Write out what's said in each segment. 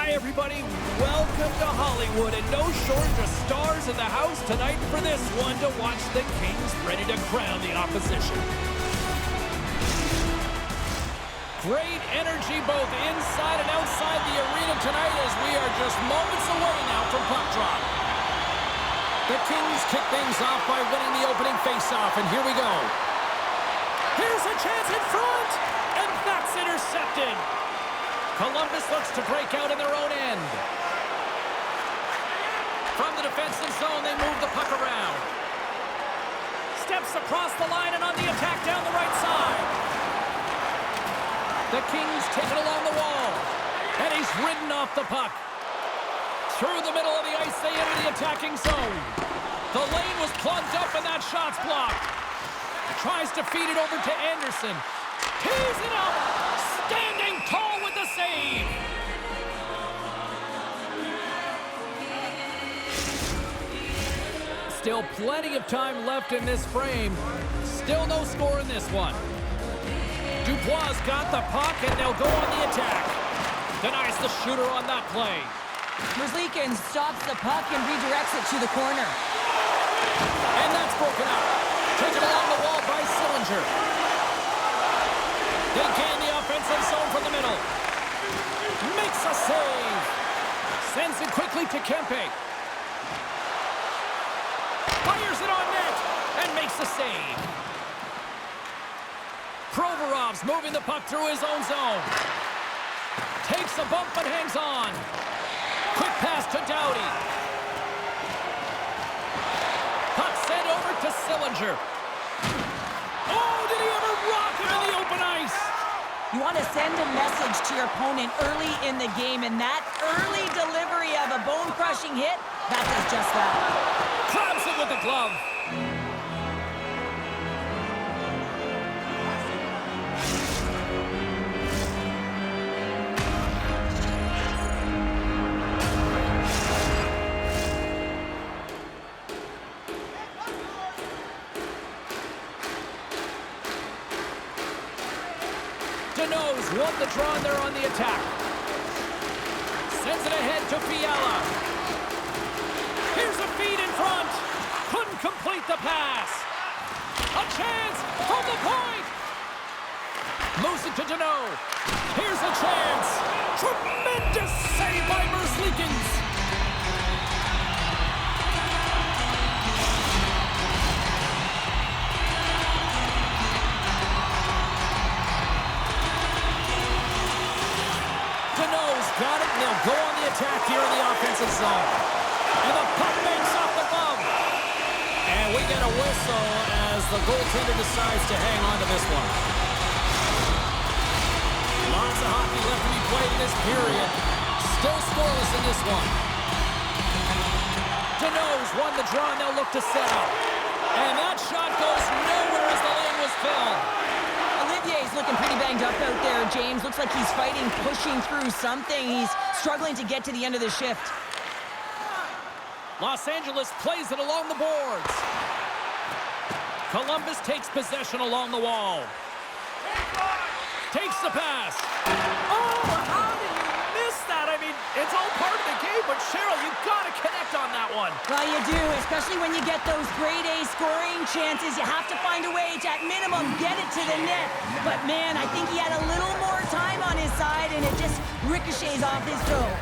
Hi, everybody. Welcome to Hollywood, and no shortage of stars in the house tonight for this one to watch the Kings ready to crown the opposition. Great energy both inside and outside the arena tonight as we are just moments away now from puck drop. The Kings kick things off by winning the opening faceoff, and here we go. Here's a chance in front, and that's intercepted. Columbus looks to break out in their own end. From the defensive zone, they move the puck around. Steps across the line and on the attack down the right side. The Kings take it along the wall, and he's ridden off the puck. Through the middle of the ice, they enter the attacking zone. The lane was plugged up, and that shot's blocked. Tries to feed it over to Anderson. Tees it up! Standing tall with the save! Still plenty of time left in this frame. Still no score in this one. Dubois got the puck, and they'll go on the attack. Denies the shooter on that play. Merzlikins stops the puck and redirects it to the corner. And that's broken up. Taken along the wall by Sillinger. They gain the offensive zone from the middle. Makes a save. Sends it quickly to Kempe. Fires it on net and makes the save. Provorov's moving the puck through his own zone. Takes a bump but hangs on. Quick pass to Doughty. Puck sent over to Sillinger. Oh, did he ever rock him in the open ice? You want to send a message to your opponent early in the game, and that early delivery of a bone-crushing hit, that does just that. Grabs it with the glove. Won the draw, and they're on the attack. Sends it ahead to Fiala. Here's a feed in front. Couldn't complete the pass. A chance from the point. Moves it to Deneau. Here's a chance. Tremendous save by Merzlikins. Got it, and they'll go on the attack here in the offensive zone. And the puck banks off the glove. And we get a whistle as the goaltender decides to hang on to this one. Lots of hockey left to be played in this period. Still scoreless in this one. Deneau's won the draw, and they'll look to set up. And that shot goes nowhere as the lane was filled. Olivier's looking pretty banged up out there, James. Looks like he's fighting, pushing through something. He's struggling to get to the end of the shift. Los Angeles plays it along the boards. Columbus takes possession along the wall. Takes the pass. Oh, how did you miss that? I mean, it's all part of the game, but Cheryl, you've got to connect on that one. Well, you do, especially when you get those grade A scoring chances. You have to find a way to, at minimum, get it to the net. But, man, I think he had a little more time on his side, and it just ricochets off his toe.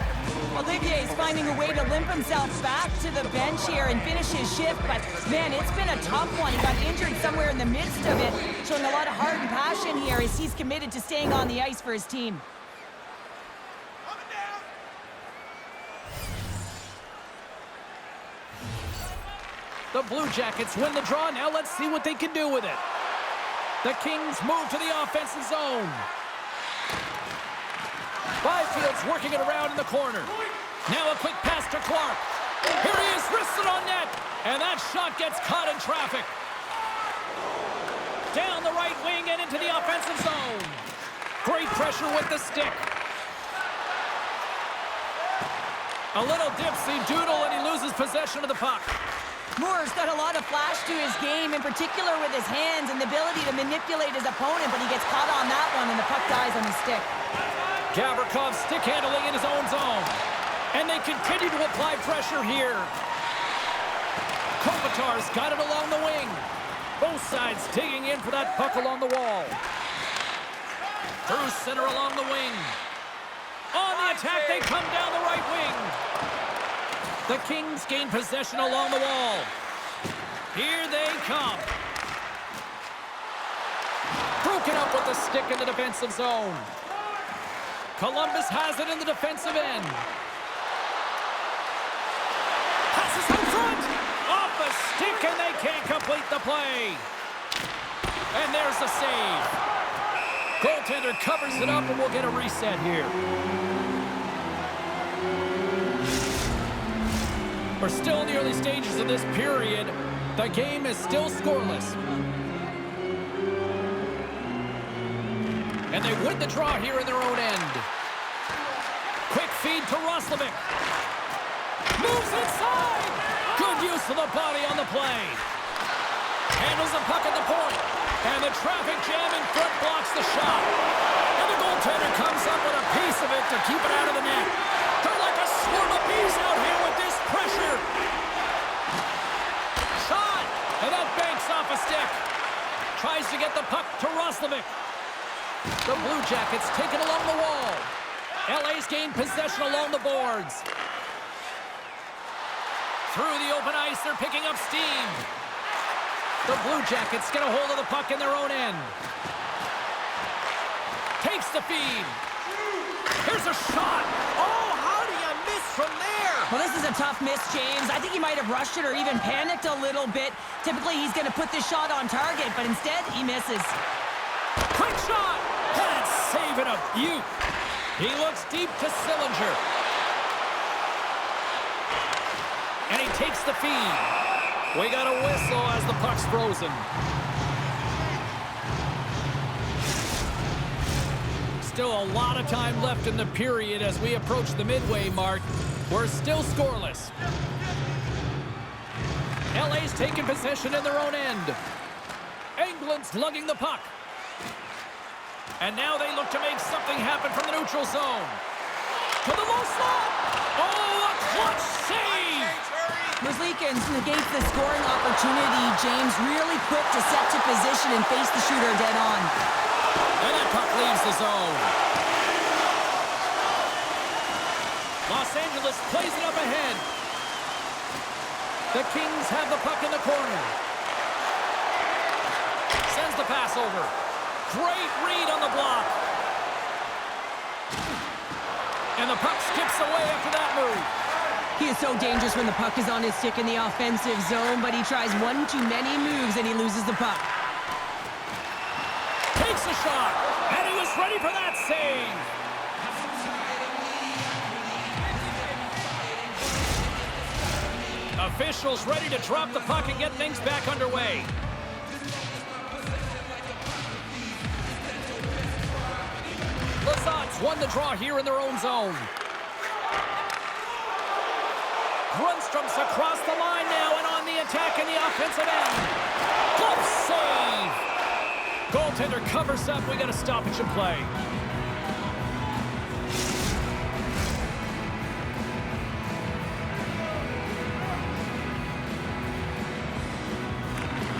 Olivier is finding a way to limp himself back to the bench here and finish his shift. But, man, it's been a tough one. He got injured somewhere in the midst of it, showing a lot of heart and passion here as he's committed to staying on the ice for his team. The Blue Jackets win the draw. Now let's see what they can do with it. The Kings move to the offensive zone. Byfield's working it around in the corner. Now a quick pass to Clark. Here he is, wristed on net. And that shot gets caught in traffic. Down the right wing and into the offensive zone. Great pressure with the stick. A little dipsy doodle and he loses possession of the puck. Moore's got a lot of flash to his game, in particular with his hands and the ability to manipulate his opponent, but he gets caught on that one and the puck dies on his stick. Gavrikov stick handling in his own zone. continue to apply pressure here. Kopitar's got it along the wing. Both sides digging in for that puck along the wall. Through center along the wing. On the attack, they come down the right wing. The Kings gain possession along the wall. Here they come. Broken up with the stick in the defensive zone. Columbus has it in the defensive end. Passes out front. Off the stick, and they can't complete the play. And there's the save. Goaltender covers it up, and we'll get a reset here. We're still in the early stages of this period. The game is still scoreless. And they win the draw here in their own end. Quick feed to Roslovic. Moves inside. Good use of the body on the play. Handles the puck at the point. And the traffic jam in front blocks the shot. And the goaltender comes up with a piece of it to keep it out of the net. They're like a swarm of bees out here with this pressure. Shot. And that banks off a stick. Tries to get the puck to Roslovic. The Blue Jackets take it along the wall. LA's gained possession along the boards. Through the open ice, they're picking up steam. The Blue Jackets get a hold of the puck in their own end. Takes the feed. Here's a shot. Oh, how do you miss from there? Well, this is a tough miss, James. I think he might have rushed it or even panicked a little bit. Typically, he's going to put this shot on target, but instead, he misses. Quick shot! That save it a beaut. He looks deep to Sillinger. And he takes the feed. We got a whistle as the puck's frozen. Still a lot of time left in the period as we approach the midway mark. We're still scoreless. LA's taking possession in their own end. England's lugging the puck. And now they look to make something happen from the neutral zone. To the low slot. Oh, a clutch save! Merzlikins negates the scoring opportunity. James really quick to set to position and face the shooter dead on. And that puck leaves the zone. Los Angeles plays it up ahead. The Kings have the puck in the corner. Sends the pass over. Great read on the block. And the puck skips away after that move. He is so dangerous when the puck is on his stick in the offensive zone, but he tries one too many moves and he loses the puck. Takes a shot, and he was ready for that save. Officials ready to drop the puck and get things back underway. Lazat's won the draw here in their own zone. Grundstrom's across the line now and on the attack in the offensive end. Glove save! Goaltender covers up. We got a stoppage in play.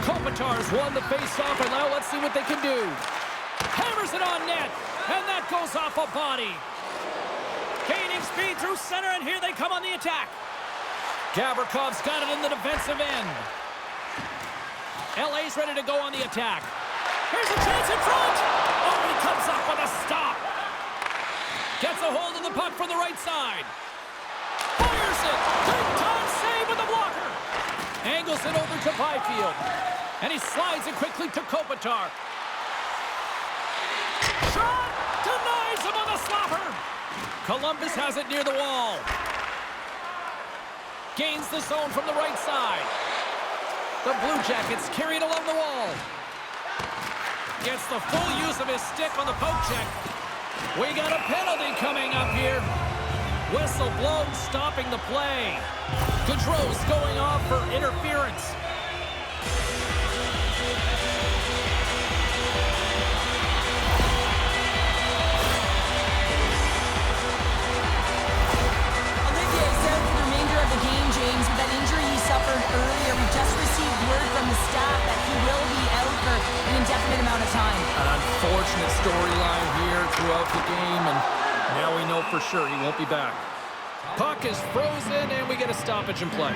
Kopitar's won the face-off, and now let's see what they can do. Hammers it on net, and that goes off a body. Gaining speed through center, and here they come on the attack. Gavrikoff's got it in the defensive end. LA's ready to go on the attack. Here's a chance in front. Oh, he comes up with a stop. Gets a hold of the puck from the right side. Fires it. Big time save with the blocker. Angles it over to Byfield. And he slides it quickly to Kopitar. Shot! Denies him on the slapper. Columbus has it near the wall. Gains the zone from the right side. The Blue Jackets carry it along the wall. Gets the full use of his stick on the poke check. We got a penalty coming up here. Whistle blown, stopping the play. Gaudreau's going off for interference. indefinite amount of time. An unfortunate storyline here throughout the game, and now we know for sure he won't be back. Puck is frozen, and we get a stoppage in play.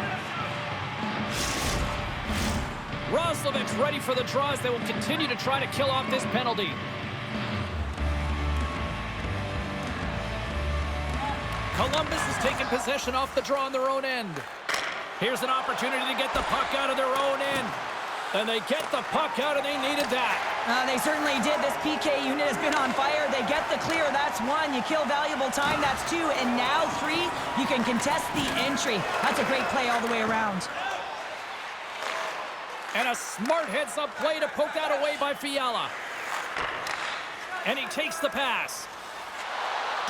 Roslovic's ready for the draw as they will continue to try to kill off this penalty. Columbus has taken possession off the draw on their own end. Here's an opportunity to get the puck out of their own end. And they get the puck out, and they needed that. They certainly did. This PK unit has been on fire. They get the clear. That's one. You kill valuable time. That's two. And now three, you can contest the entry. That's a great play all the way around. And a smart heads-up play to poke that away by Fiala. And he takes the pass.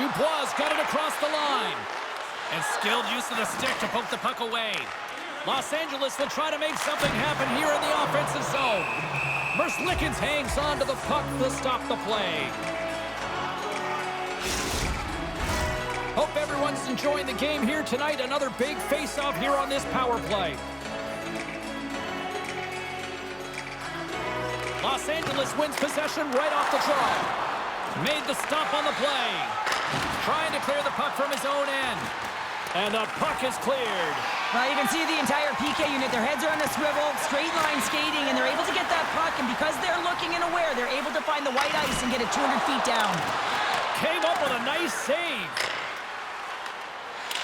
Dubois got it across the line. And skilled use of the stick to poke the puck away. Los Angeles will try to make something happen here in the offensive zone. Merzlikins hangs on to the puck to stop the play. Hope everyone's enjoying the game here tonight. Another big face-off here on this power play. Los Angeles wins possession right off the draw. Made the stop on the play. Trying to clear the puck from his own end. And the puck is cleared. Well, you can see the entire PK unit. Their heads are on a swivel, straight line skating, and they're able to get that puck. And because they're looking and aware, they're able to find the white ice and get it 200 feet down. Came up with a nice save.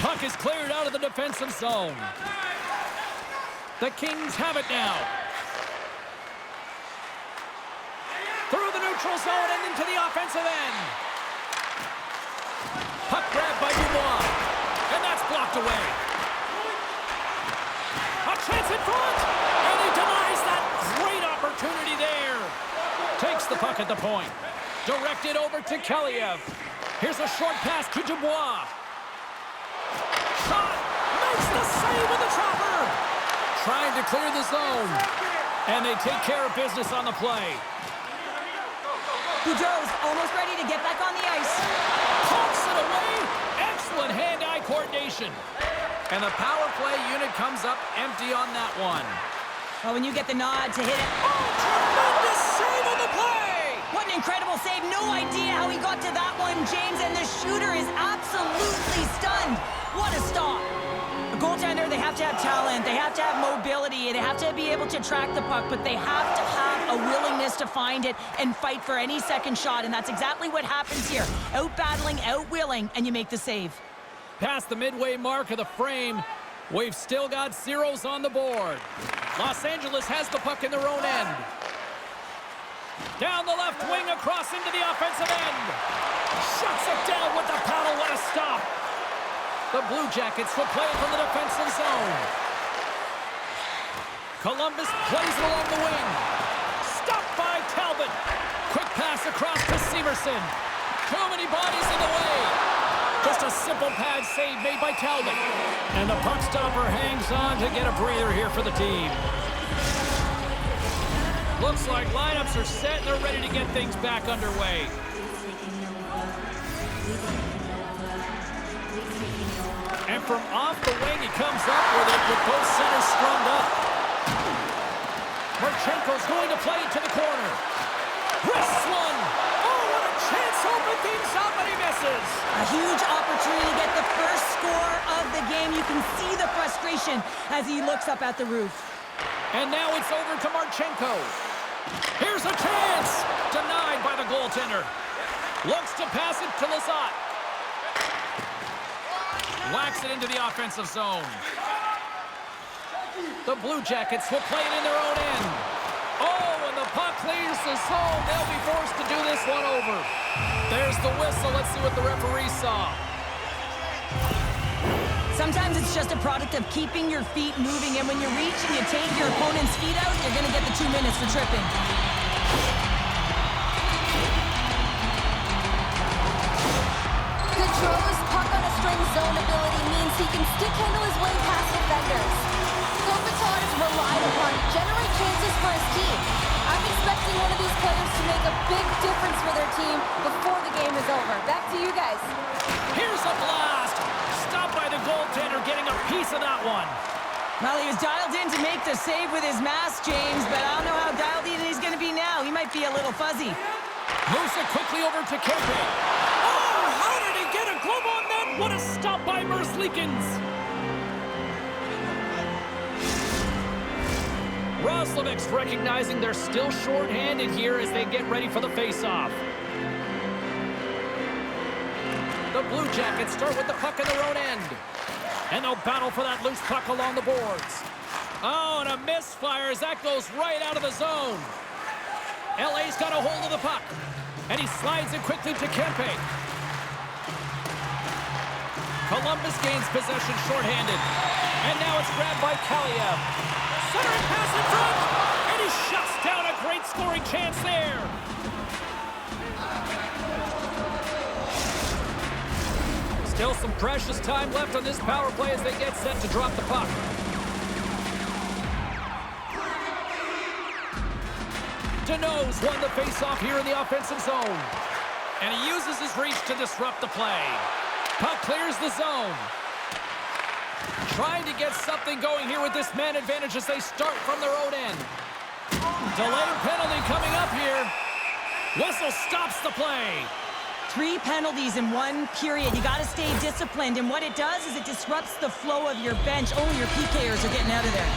Puck is cleared out of the defensive zone. The Kings have it now. Through the neutral zone and into the offensive end. Puck grabbed by Dubois. And that's blocked away. A chance in front. And he denies that great opportunity there. Takes the puck at the point. Directed over to Kaliev. Here's a short pass to Dubois. Shot. Makes the save with the chopper. Trying to clear the zone. And they take care of business on the play. Boudreau's almost ready to get back on the ice. Pokes it away. Excellent hand-eye coordination. And the power play unit comes up empty on that one. Well, when you get the nod to hit it. Oh, tremendous save on the play! What an incredible save. No idea how he got to that one, James. And the shooter is absolutely stunned. What a stop. A goaltender, they have to have talent. They have to have mobility. They have to be able to track the puck. But they have to have a willingness to find it and fight for any second shot. And that's exactly what happens here. Out-battling, out-willing, and you make the save. Past the midway mark of the frame, we've still got zeros on the board. Los Angeles has the puck in their own end. Down the left wing, across into the offensive end. Shuts it down with the paddle. What a stop. The Blue Jackets will play it from the defensive zone. Columbus plays it along the wing. Stopped by Talbot. Quick pass across to Severson. Too many bodies in the way. Just a simple pad save made by Talbot. And the puck stopper hangs on to get a breather here for the team. Looks like lineups are set and they're ready to get things back underway. And from off the wing, he comes up with it with both centers strummed up. Marchenko's going to play it to the corner. Wrists one. Oh, what a chance to open things up, but he misses. A huge opportunity to get the first score of the game. You can see the frustration as he looks up at the roof. And now it's over to Marchenko. Here's a chance. Denied by the goaltender. Looks to pass it to Lizotte. Whacks it into the offensive zone. The Blue Jackets will play it in their own end. Oh, and the puck clears the zone. They'll be forced to do this one over. There's the whistle. Let's see what the referee saw. Sometimes it's just a product of keeping your feet moving, and when you reach and you take your opponent's feet out, you're going to get the 2 minutes for tripping. Gaudreau's puck-on-a-string zone ability means he can stick-handle his way past defenders. Kopitar is relied upon to generate chances for his team. I'm expecting one of these players to make a big difference for their team before the game is over. Back to you guys. Here's a blast. Stopped by the goaltender, getting a piece of that one. Well, he was dialed in to make the save with his mask, James, but I don't know how dialed in he's going to be now. He might be a little fuzzy. Moves it quickly over to Kempe. Oh, how did he get a glove on that? What a stop by Merzlikins. Roslovic's recognizing they're still short-handed here as they get ready for the face-off. The Blue Jackets start with the puck in their own end. And they'll battle for that loose puck along the boards. Oh, and a misfire as that goes right out of the zone. LA's got a hold of the puck. And he slides it quickly to Kempe. Columbus gains possession shorthanded. And now it's grabbed by Kaliev. Centering pass in front. And he shuts down a great scoring chance there. Still some precious time left on this power play as they get set to drop the puck. Deneau's won the face-off here in the offensive zone. And he uses his reach to disrupt the play. Puck clears the zone. Trying to get something going here with this man advantage as they start from their own end. Delayed penalty coming up here. Whistle stops the play. 3 penalties in 1 period. You got to stay disciplined, and what it does is it disrupts the flow of your bench. Oh, your PKers are getting out of there.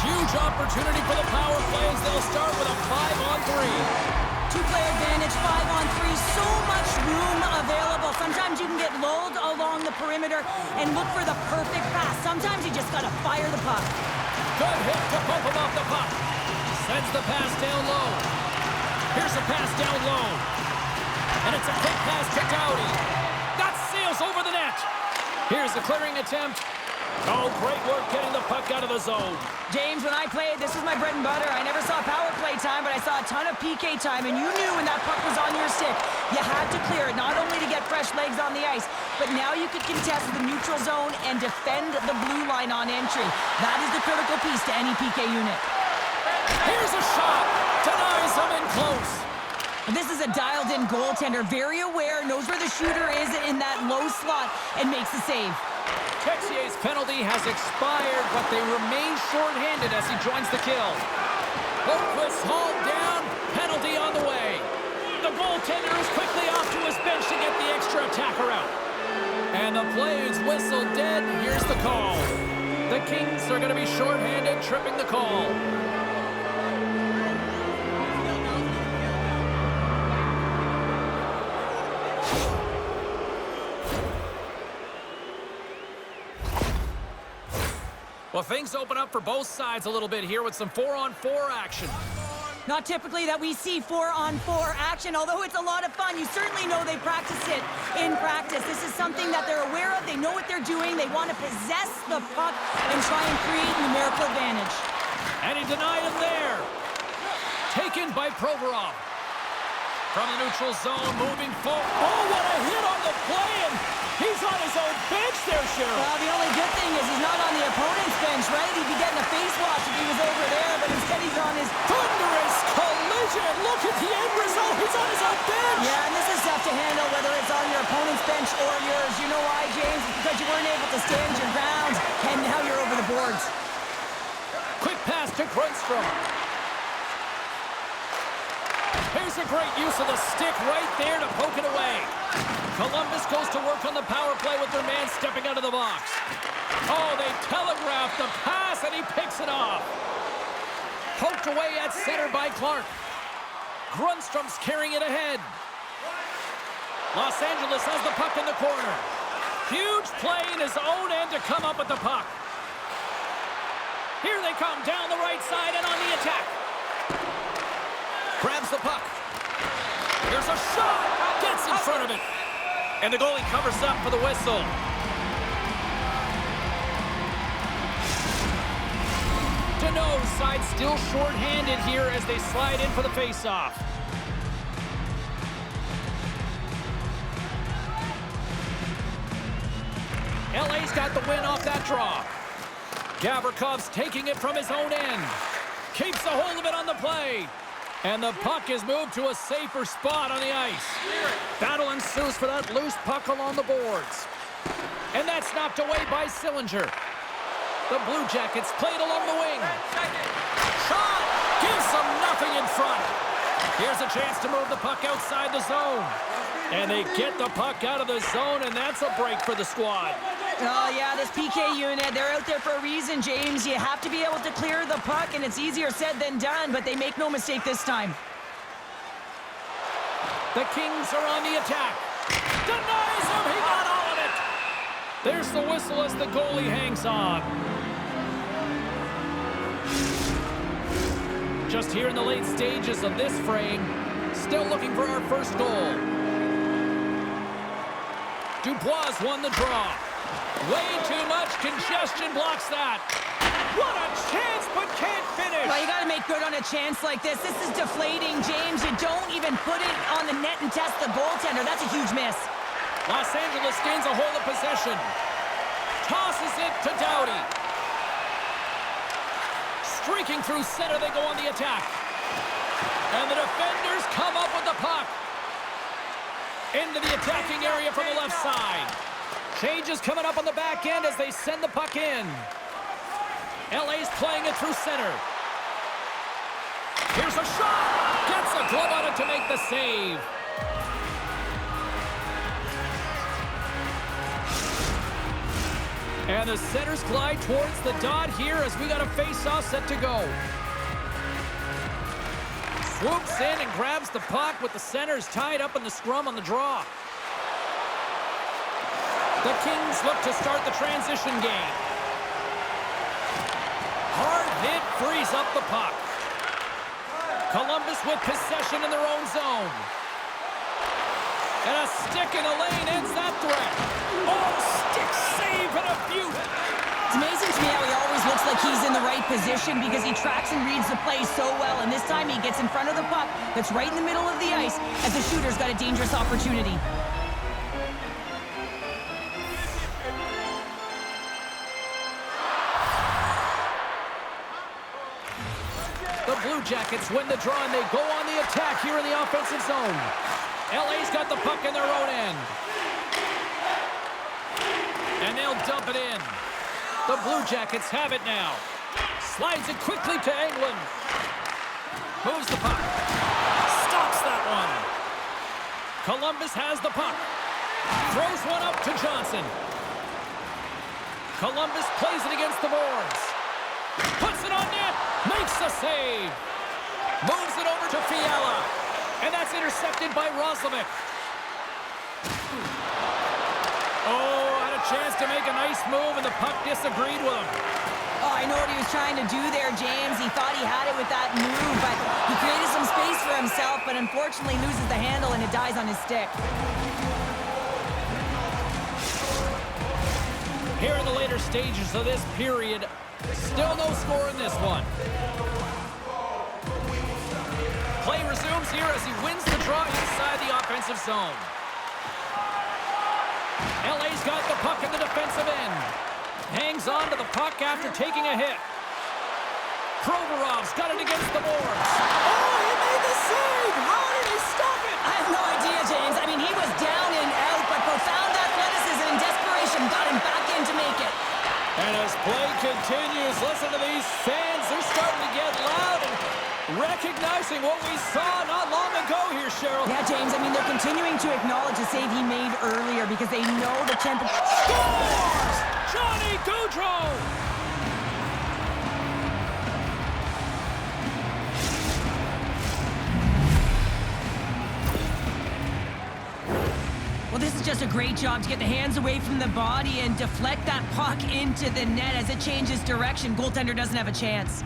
Huge opportunity for the power plays. They'll start with a 5-on-3. 2-player advantage, 5-on-3, so much room available. Sometimes you can get lulled along the perimeter and look for the perfect pass. Sometimes you just got to fire the puck. Good hit to bump him off the puck. Sends the pass down low. Here's a pass down low. And it's a quick pass to Doughty. That sails over the net. Here's the clearing attempt. Oh, great work getting the puck out of the zone. James, when I played, this was my bread and butter. I never saw power play time, but I saw a ton of PK time, and you knew when that puck was on your stick, you had to clear it, not only to get fresh legs on the ice, but now you could contest the neutral zone and defend the blue line on entry. That is the critical piece to any PK unit. Here's a shot. Denies him in close. This is a dialed-in goaltender, very aware, knows where the shooter is in that low slot, and makes the save. Texier's penalty has expired, but they remain shorthanded as he joins the kill. Holmquist hauled down, penalty on the way. The goaltender is quickly off to his bench to get the extra attacker out. And the play is whistled dead. Here's the call. The Kings are going to be shorthanded, tripping the call. Well, things open up for both sides a little bit here with some 4-on-4 action. Not typically that we see 4-on-4 action, although it's a lot of fun. You certainly know they practice it in practice. This is something that they're aware of. They know what they're doing. They want to possess the puck and try and create numerical advantage. And he denied him there. Taken by Provorov. From the neutral zone, moving forward. Oh, what a hit on the play, and he's on his own bench there, Cheryl. Well, the only good thing is he's not on the opponent's bench, right? He'd be getting a face wash if he was over there, but instead he's on his... Thunderous collision! Look at the end result! He's on his own bench! Yeah, and this is tough to handle, whether it's on your opponent's bench or yours. You know why, James? It's because you weren't able to stand your ground, and now you're over the boards. Quick pass to Grundstrom. Here's a great use of the stick right there to poke it away. Columbus goes to work on the power play with their man stepping out of the box. Oh, they telegraphed the pass, and he picks it off. Poked away at center by Clark. Grundstrom's carrying it ahead. Los Angeles has the puck in the corner. Huge play in his own end to come up with the puck. Here they come down the right side and on the attack. Grabs the puck. Here's a shot. Gets in front of it. And the goalie covers up for the whistle. Deneau's side still short-handed here as they slide in for the face-off. LA's got the win off that draw. Gavrikoff's taking it from his own end. Keeps a hold of it on the play. And the puck is moved to a safer spot on the ice. Battle ensues for that loose puck along the boards. And that's knocked away by Sillinger. The Blue Jackets played along the wing. Shot! Gives them nothing in front. Here's a chance to move the puck outside the zone. And they get the puck out of the zone, and that's a break for the squad. Oh, yeah, this PK unit, they're out there for a reason, James. You have to be able to clear the puck, and it's easier said than done, but they make no mistake this time. The Kings are on the attack. Denies him! He got all of it! There's the whistle as the goalie hangs on. Just here in the late stages of this frame, still looking for our first goal. Dubois won the draw. Way too much congestion blocks that. What a chance, but can't finish. Well, you got to make good on a chance like this. This is deflating, James. You don't even put it on the net and test the goaltender. That's a huge miss. Los Angeles gains a hold of possession. Tosses it to Doughty. Streaking through center, they go on the attack. And the defenders come up with the puck. Into the attacking area from the left side. Changes coming up on the back end as they send the puck in. LA's playing it through center. Here's a shot. Gets a glove on it to make the save. And the centers glide towards the dot here as we got a face-off set to go. Swoops in and grabs the puck with the centers tied up in the scrum on the draw. The Kings look to start the transition game. Hard hit frees up the puck. Columbus with possession in their own zone. And a stick in the lane ends that threat. Oh, stick save and a beaut. It's amazing to me how he always looks like he's in the right position because he tracks and reads the play so well. And this time he gets in front of the puck that's right in the middle of the ice as the shooter's got a dangerous opportunity. The Blue Jackets win the draw and they go on the attack here in the offensive zone. LA's got the puck in their own end. And they'll dump it in. The Blue Jackets have it now. Slides it quickly to England. Moves the puck. Stops that one. Columbus has the puck. Throws one up to Johnson. Columbus plays it against the boards. Puts it on net. Makes the save. Moves it over to Fiala. And that's intercepted by Roslovic. Oh, had a chance to make a nice move, and the puck disagreed with him. Oh, I know what he was trying to do there, James. He thought he had it with that move, but he created some space for himself, but unfortunately loses the handle, and it dies on his stick. Here in the later stages of this period, still no score in this one. Play resumes here as he wins the draw inside the offensive zone. LA's got the puck in the defensive end. Hangs on to the puck after taking a hit. Provorov's got it against the boards. Oh, he made the save! How did he stop it? I have no idea, James. I mean, he was down and out, but profound athleticism and desperation got him back in to make it. And as play continues, listen to these fans. They're starting to get loud and recognizing what we saw not long ago here, Cheryl. Yeah, James, I mean, they're continuing to acknowledge the save he made earlier because they know the temperature. Scores! Johnny Gaudreau! Well, this is just a great job to get the hands away from the body and deflect that puck into the net as it changes direction. Goaltender doesn't have a chance.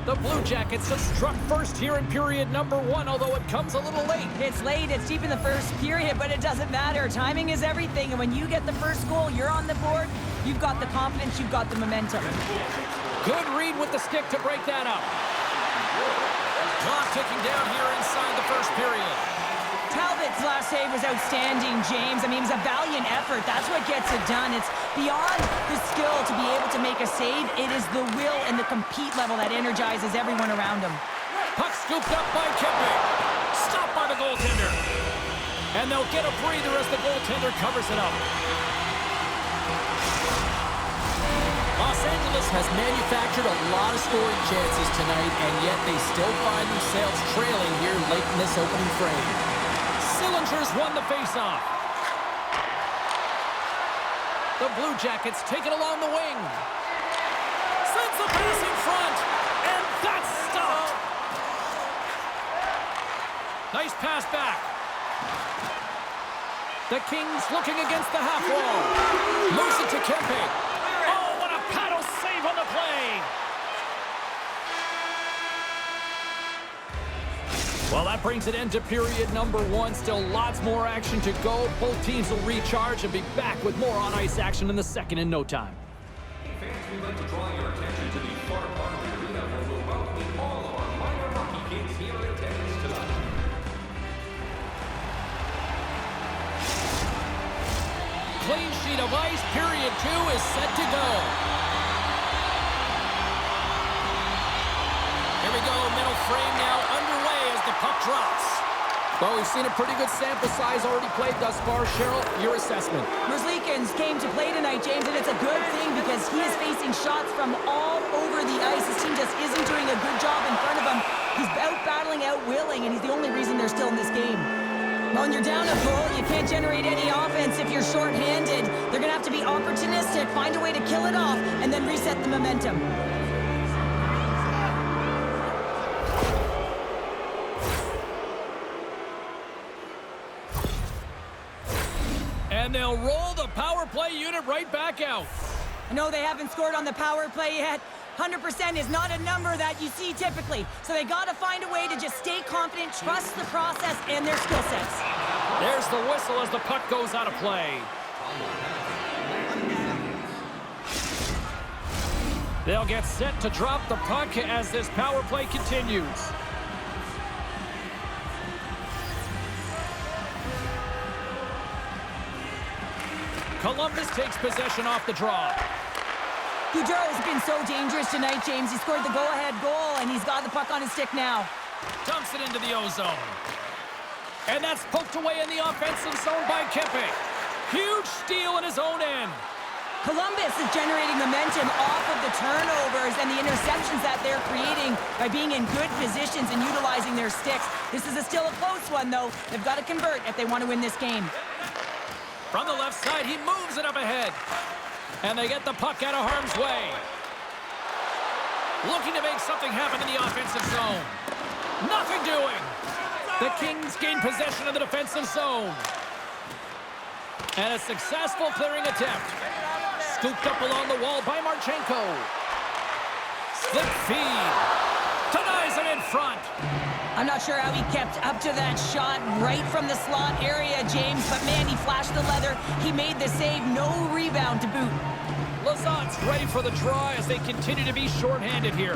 The Blue Jackets have struck first here in period number 1, although it comes a little late. It's late, it's deep in the first period, but it doesn't matter. Timing is everything, and when you get the first goal, you're on the board, you've got the confidence, you've got the momentum. Good read with the stick to break that up. Clock ticking down here inside the first period. Talbot's last save was outstanding, James. I mean, it was a valiant effort. That's what gets it done. It's beyond the skill to be able to to make a save. It is the will and the compete level that energizes everyone around him. Puck scooped up by Kempe. Stopped by the goaltender. And they'll get a breather as the goaltender covers it up. Los Angeles has manufactured a lot of scoring chances tonight, and yet they still find themselves trailing here late in this opening frame. Sillinger's won the faceoff. The Blue Jackets take it along the wing. Sends the pass in front, and that's stopped. Nice pass back. The Kings looking against the half wall. Moves it to Kempe. Oh, what a paddle save on the play. Well, that brings an end to period number 1. Still lots more action to go. Both teams will recharge and be back with more on-ice action in the second in no time. Hey fans, we'd like to draw your attention to the far part of the arena where we're welcoming all of our minor hockey kids here in attendance tonight. Clean sheet of ice. Period 2 is set to go. Here we go. Middle frame now underway as the puck drops. Well, we've seen a pretty good sample size already played thus far. Cheryl, your assessment. Merzlikins came to play tonight, James, and it's a good thing because he is facing shots from all over the ice. His team just isn't doing a good job in front of him. He's out-battling, out-willing, and he's the only reason they're still in this game. Well, when you're down a goal, you can't generate any offense if you're short-handed. They're going to have to be opportunistic, find a way to kill it off, and then reset the momentum. And they'll roll the power play unit right back out. No, they haven't scored on the power play yet. 100% is not a number that you see typically. So they got to find a way to just stay confident, trust the process and their skill sets. There's the whistle as the puck goes out of play. They'll get set to drop the puck as this power play continues. Columbus takes possession off the draw. Gaudreau's been so dangerous tonight, James. He scored the go-ahead goal, and he's got the puck on his stick now. Dumps it into the O-zone. And that's poked away in the offensive zone by Kempe. Huge steal in his own end. Columbus is generating momentum off of the turnovers and the interceptions that they're creating by being in good positions and utilizing their sticks. This is still a close one, though. They've got to convert if they want to win this game. From the left side, he moves it up ahead. And they get the puck out of harm's way. Looking to make something happen in the offensive zone. Nothing doing. The Kings gain possession of the defensive zone. And a successful clearing attempt. Scooped up along the wall by Marchenko. Slip feed. Denies it in front. I'm not sure how he kept up to that shot right from the slot area, James, but man, he flashed the leather. He made the save, no rebound to boot. Lazat's ready for the draw as they continue to be shorthanded here.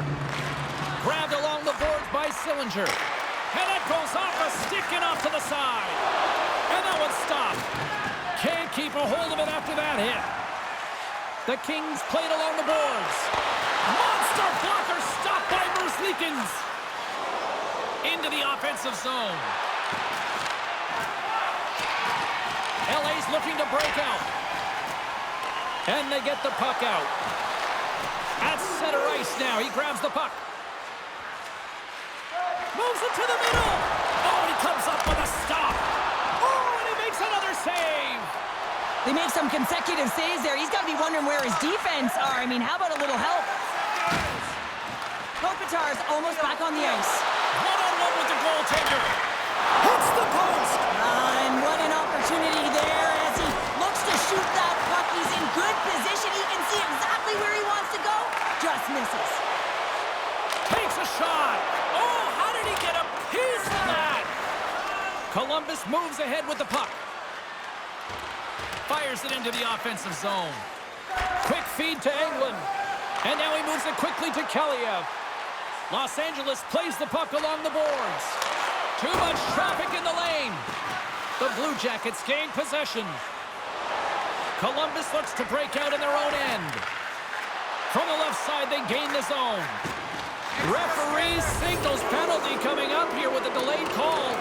Grabbed along the boards by Sillinger. And that goes off a stick and off to the side. And that one's stopped. Can't keep a hold of it after that hit. The Kings played along the boards. Monster blocker stopped by Merzlikins. Into the offensive zone. LA's looking to break out. And they get the puck out. At center ice now. He grabs the puck. Moves it to the middle. Oh, he comes up with a stop. Oh, and he makes another save. They make some consecutive saves there. He's got to be wondering where his defense are. I mean, how about a little help? Kopitar's almost back on the ice. One-on-one with the goaltender. Hits the post. And what an opportunity there as he looks to shoot that puck. He's in good position. He can see exactly where he wants to go. Just misses. Takes a shot. Oh, how did he get a piece of that? Columbus moves ahead with the puck. Fires it into the offensive zone. Quick feed to England. And now he moves it quickly to Kaliev. Los Angeles plays the puck along the boards. Too much traffic in the lane. The Blue Jackets gain possession. Columbus looks to break out in their own end. side, they gain the zone. Referee signals penalty coming up here with a delayed call.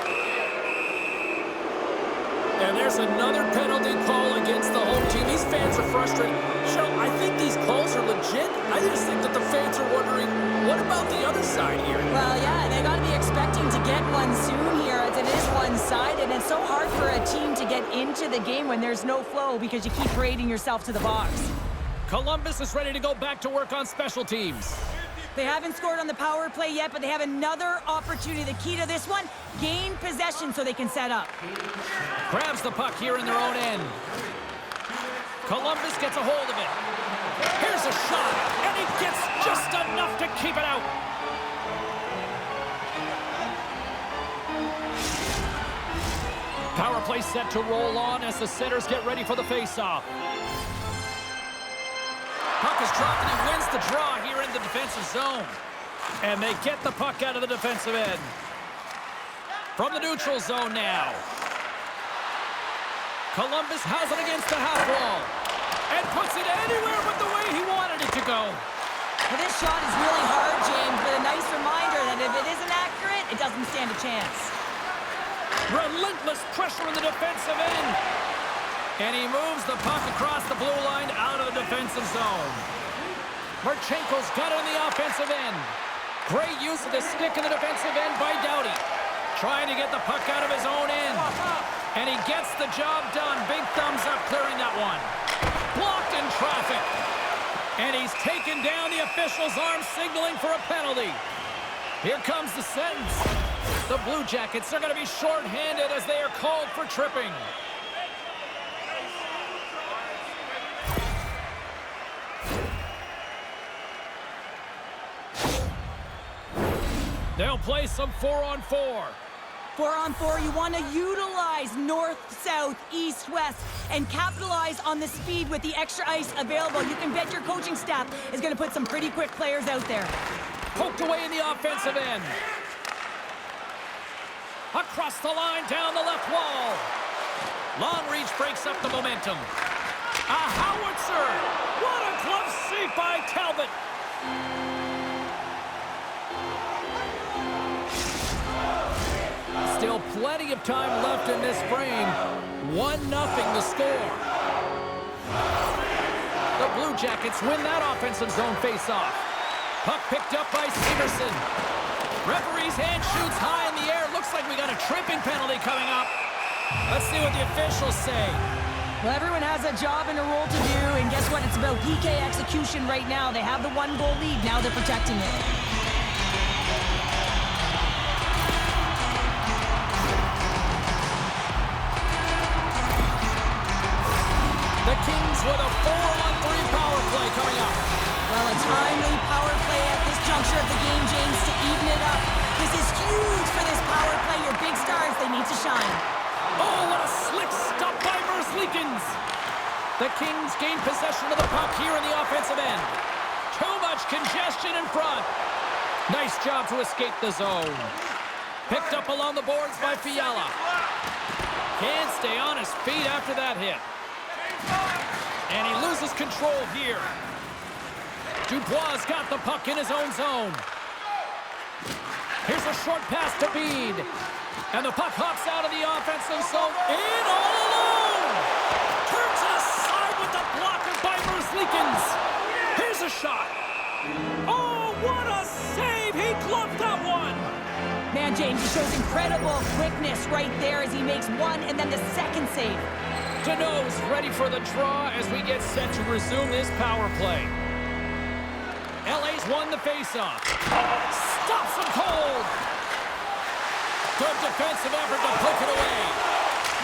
And there's another penalty call against the home team. These fans are frustrated. Cheryl, I think these calls are legit. I just think that the fans are wondering, what about the other side here? Well, yeah, they got to be expecting to get one soon here, as it is one-sided, and it's so hard for a team to get into the game when there's no flow because you keep parading yourself to the box. Columbus is ready to go back to work on special teams. They haven't scored on the power play yet, but they have another opportunity. The key to this one, gain possession so they can set up. Grabs the puck here in their own end. Columbus gets a hold of it. Here's a shot, and he gets just enough to keep it out. Power play set to roll on as the Senators get ready for the face-off. Puck is dropped, and he wins the draw here in the defensive zone. And they get the puck out of the defensive end. From the neutral zone now. Columbus has it against the half wall. And puts it anywhere but the way he wanted it to go. Well, this shot is really hard, James, but a nice reminder that if it isn't accurate, it doesn't stand a chance. Relentless pressure in the defensive end. And he moves the puck across the blue line out of the defensive zone. Marchenko's got it in the offensive end. Great use of the stick in the defensive end by Doughty. Trying to get the puck out of his own end. And he gets the job done. Big thumbs up clearing that one. Blocked in traffic. And he's taken down the official's arm, signaling for a penalty. Here comes the sentence. The Blue Jackets are going to be shorthanded as they are called for tripping. They'll play some 4-on-4. 4-on-4, you want to utilize north, south, east, west, and capitalize on the speed with the extra ice available. You can bet your coaching staff is going to put some pretty quick players out there. Poked away in the offensive end. Across the line, down the left wall. Long reach breaks up the momentum. A howitzer! What a glove save by Talbot! Still plenty of time left in this frame. 1-0 the score. The Blue Jackets win that offensive zone face-off. Puck picked up by Severson. Referee's hand shoots high in the air. Looks like we got a tripping penalty coming up. Let's see what the officials say. Well, everyone has a job and a role to do, and guess what? It's about PK execution right now. They have the 1-goal lead. Now they're protecting it. The Kings with a 4-on-3 power play coming up. Well, a timely power play at this juncture of the game, James, to even it up. This is huge for this power play. Your big stars, they need to shine. Oh, what a slick stop by Merzlikins. The Kings gain possession of the puck here in the offensive end. Too much congestion in front. Nice job to escape the zone. Picked up along the boards by Fiala. Can't stay on his feet after that hit. And he loses control here. Dubois got the puck in his own zone. Here's a short pass to Bede. And the puck hops out of the offensive zone. In all alone! Turns it aside with the blocker by Merzlikins. Here's a shot. Oh, what a save! He gloved that one! Man, James, he shows incredible quickness right there as he makes one and then the second save. Deneau's ready for the draw as we get set to resume this power play. LA's won the faceoff. Stops him cold. Good defensive effort to poke it away.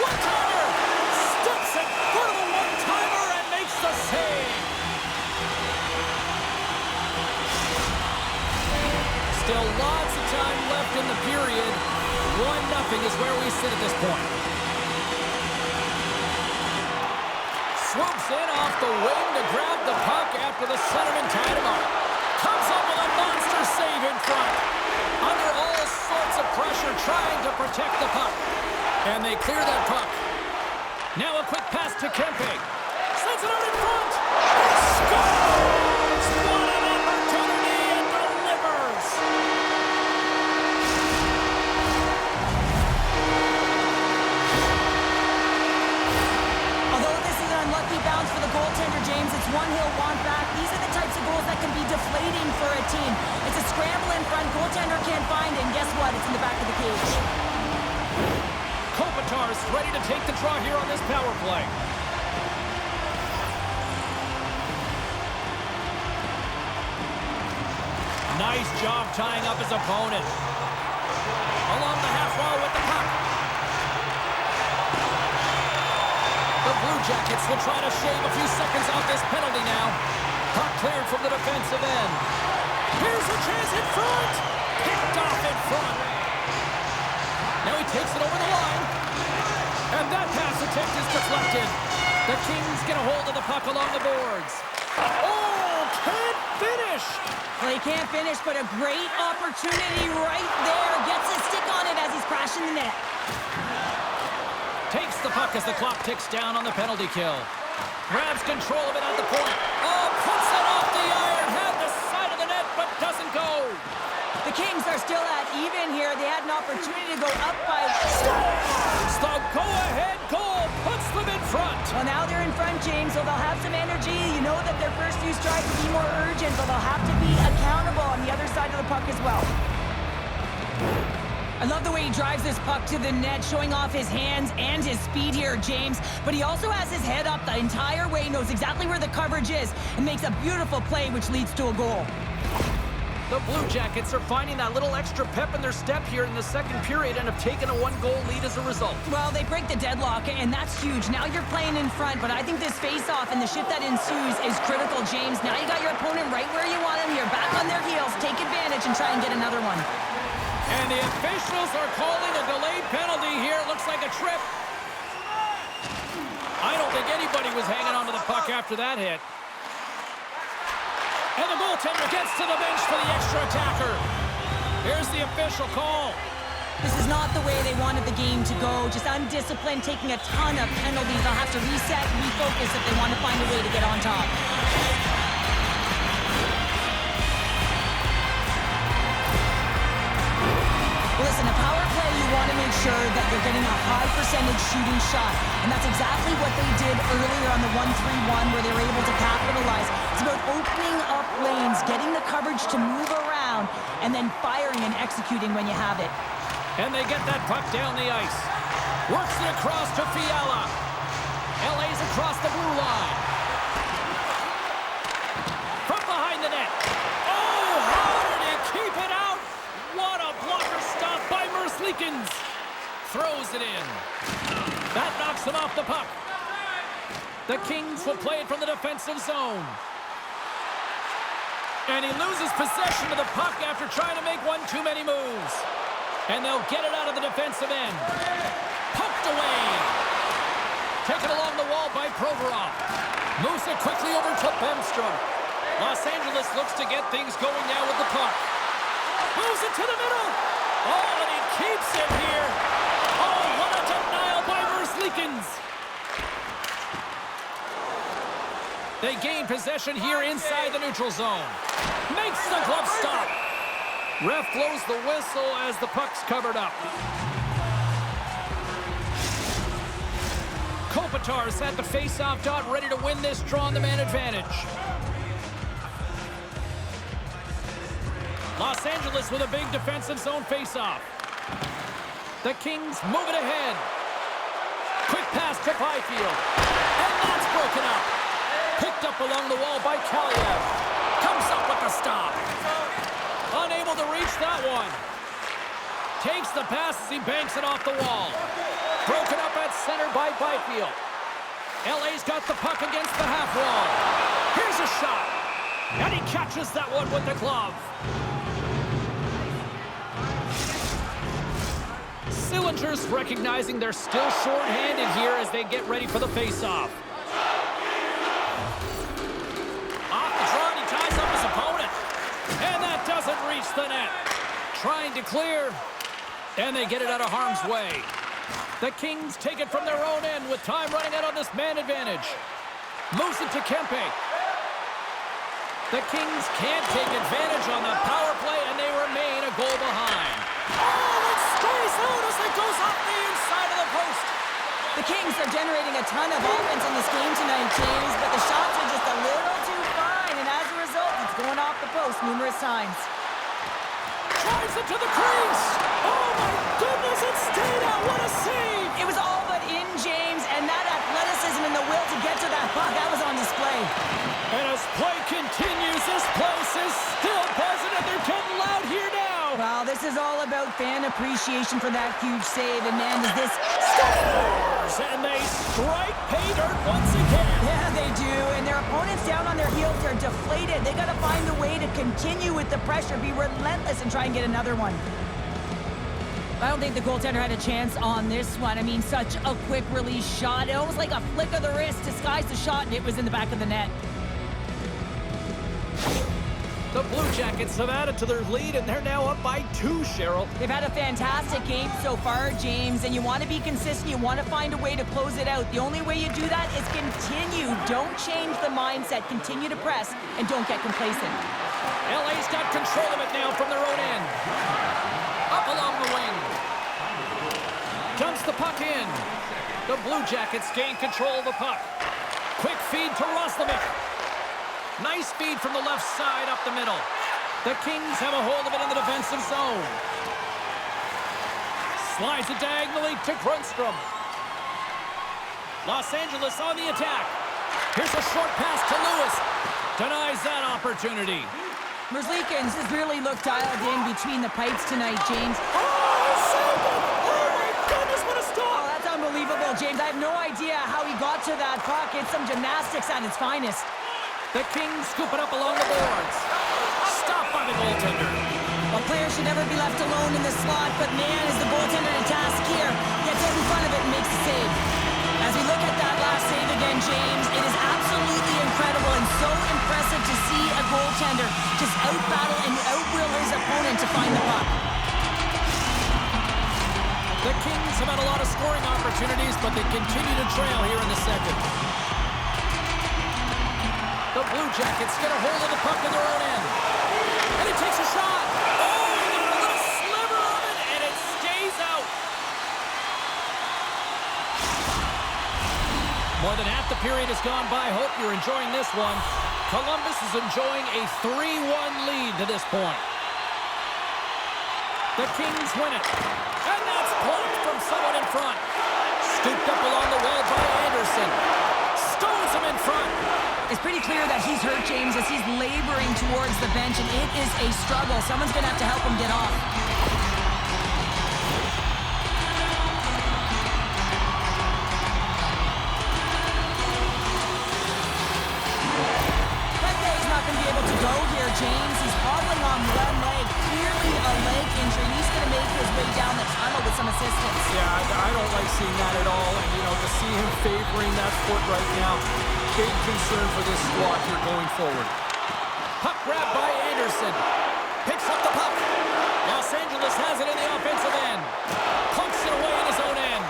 One-timer. Steps it for the one-timer and makes the save. Still lots of time left in the period. 1-0 is where we sit at this point. Swoops in off the wing to grab the puck after the centerman tied him up. Comes up with a monster save in front. Under all sorts of pressure trying to protect the puck. And they clear that puck. Now a quick pass to Kempe. Sends it out in front. He scores! What an team. It's a scramble in front, goaltender can't find it, and guess what? It's in the back of the cage. Kopitar's ready to take the draw here on this power play. Nice job tying up his opponent. Along the half wall with the puck. The Blue Jackets will try to shave a few seconds off this penalty now. Puck cleared from the defensive end. Here's a chance in front. Picked off in front. Now he takes it over the line. And that pass attempt is deflected. The Kings get a hold of the puck along the boards. Oh, can't finish. Well, he can't finish, but a great opportunity right there. Gets his stick on it as he's crashing the net. Takes the puck as the clock ticks down on the penalty kill. Grabs control of it at the point. Oh, puts it off the iron. Had the side of the net, but doesn't go. The Kings are still at even here. They had an opportunity to go up by... Scores! The go-ahead goal puts them in front. Well, now they're in front, James, so they'll have some energy. You know that their first few strikes will be more urgent, but they'll have to be accountable on the other side of the puck as well. I love the way he drives this puck to the net, showing off his hands and his speed here, James. But he also has his head up the entire way, knows exactly where the coverage is, and makes a beautiful play, which leads to a goal. The Blue Jackets are finding that little extra pep in their step here in the second period and have taken a one-goal lead as a result. Well, they break the deadlock, and that's huge. Now you're playing in front, but I think this face-off and the shift that ensues is critical, James. Now you got your opponent right where you want him. You're back on their heels. Take advantage and try and get another one. And the officials are calling a delayed penalty here. Looks like a trip. I don't think anybody was hanging onto the puck after that hit. And the goaltender gets to the bench for the extra attacker. Here's the official call. This is not the way they wanted the game to go. Just undisciplined, taking a ton of penalties. They'll have to reset and refocus if they want to find a way to get on top. Well, listen, a power play, you want to make sure that you're getting a high percentage shooting shot. And that's exactly what they did earlier on the 1-3-1 where they were able to capitalize. It's about opening up lanes, getting the coverage to move around, and then firing and executing when you have it. And they get that puck down the ice. Works it across to Fiala. LA's across the blue line. From behind the net. Oh, how did he keep it out? What a blocker stop by Merzlikins. Throws it in. That knocks him off the puck. The Kings will play it from the defensive zone. And he loses possession of the puck after trying to make one too many moves. And they'll get it out of the defensive end. Poked away. Taken along the wall by Provorov. Moves it quickly over to Bemstrom. Los Angeles looks to get things going now with the puck. Moves it to the middle. Oh, and he keeps it here. Oh, what a denial by Merzlikins. They gain possession here inside the neutral zone. Makes the glove stop. Ref blows the whistle as the puck's covered up. Kopitar's at the face-off dot, ready to win this draw on the man advantage. Los Angeles with a big defensive zone face-off. The Kings move it ahead. Quick pass to Byfield. And that's broken up. Picked up along the wall by Kaliev. Comes up with the stop. Unable to reach that one. Takes the pass as he banks it off the wall. Broken up at center by Byfield. LA's got the puck against the half wall. Here's a shot. And he catches that one with the glove. Sillinger's recognizing they're still short-handed here as they get ready for the face-off. Off the draw, and he ties up his opponent. And that doesn't reach the net. Trying to clear. And they get it out of harm's way. The Kings take it from their own end with time running out on this man advantage. Moves it to Kempe. The Kings can't take advantage on the power play, and they remain a goal behind. Oh, it stays out as it goes off the inside of the post. The Kings are generating a ton of offense in this game tonight, James, but the shots are just a little too fine, and as a result, it's going off the post numerous times. Drives it to the crease. Oh, my goodness, it stayed out. What a save. It was all but in, James, and that athleticism and the will to get to that puck, that was on display. And as play continues, this place is still buzzing, and they're getting loud here now. Well, this is all about fan appreciation for that huge save, and man, is this... And they strike pay dirt once again. Yeah, they do, and their opponents down on their heels are deflated. They got to find a way to continue with the pressure, be relentless, and try and get another one. I don't think the goaltender had a chance on this one. I mean, such a quick release shot. It almost like a flick of the wrist disguised the shot, and it was in the back of the net. The Blue Jackets have added to their lead, and they're now up by 2, Cheryl. They've had a fantastic game so far, James, and you want to be consistent. You want to find a way to close it out. The only way you do that is continue. Don't change the mindset. Continue to press, and don't get complacent. LA's got control of it now from their own end. Up along the wing. Dumps the puck in. The Blue Jackets gain control of the puck. Quick feed to Roslovic. Nice feed from the left side up the middle. The Kings have a hold of it in the defensive zone. Slides it diagonally to Grundstrom. Los Angeles on the attack. Here's a short pass to Lewis. Denies that opportunity. Merzlikins has really looked dialed in between the pipes tonight, James. Oh, saved it! Oh, my goodness, what a Oh, stop! that's unbelievable, James. I have no idea how he got to that puck. It's some gymnastics at its finest. The Kings scoop it up along the boards. Stopped by the goaltender. A player should never be left alone in the slot, but man, is the goaltender in task here. Gets out in front of it and makes the save. As we look at that last save again, James, it is absolutely incredible and so impressive to see a goaltender just out-battle and out-will his opponent to find the puck. The Kings have had a lot of scoring opportunities, but they continue to trail here in the second. The Blue Jackets get a hold of the puck in their own end. And he takes a shot. Oh, he got a little sliver of it, and it stays out. More than half the period has gone by. Hope you're enjoying this one. Columbus is enjoying a 3-1 lead to this point. The Kings win it. And that's blocked from someone in front. Scooped up along the wall by Anderson. Stones him in front. It's pretty clear that he's hurt, James, as he's laboring towards the bench, and it is a struggle. Someone's going to have to help him get off. Pepe's not going to be able to go here, James. He's hobbling on one leg, clearly a leg injury. He's going to make his way down the tunnel with some assistance. Yeah, I don't like seeing that at all. And, you know, to see him favoring that foot right now, big concern for this squad here going forward. Puck grab by Anderson. Picks up the puck. Los Angeles has it in the offensive end. Punks it away in his own end.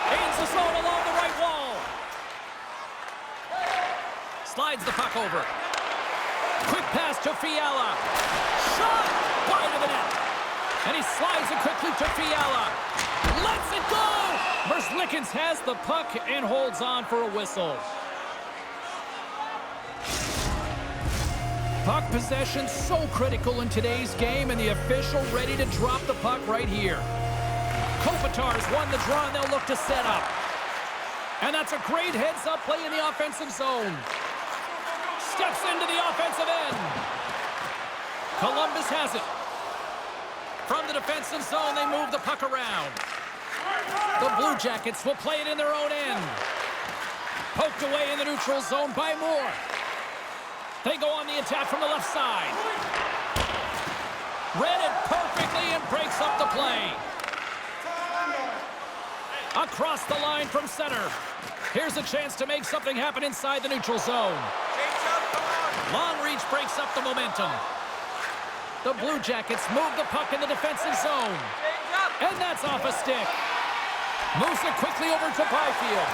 Gains the zone along the right wall. Slides the puck over. Quick pass to Fiala. Shot wide of the net. And he slides it quickly to Fiala. Lets it go! Merzlikins has the puck and holds on for a whistle. Puck possession so critical in today's game, and the official ready to drop the puck right here. Kopitar's won the draw, and they'll look to set up. And that's a great heads-up play in the offensive zone. Steps into the offensive end. Columbus has it. From the defensive zone, they move the puck around. The Blue Jackets will play it in their own end. Poked away in the neutral zone by Moore. They go on the attack from the left side. Read it perfectly and breaks up the play. Across the line from center. Here's a chance to make something happen inside the neutral zone. Long reach breaks up the momentum. The Blue Jackets move the puck in the defensive zone. And that's off a stick. Moves it quickly over to Byfield.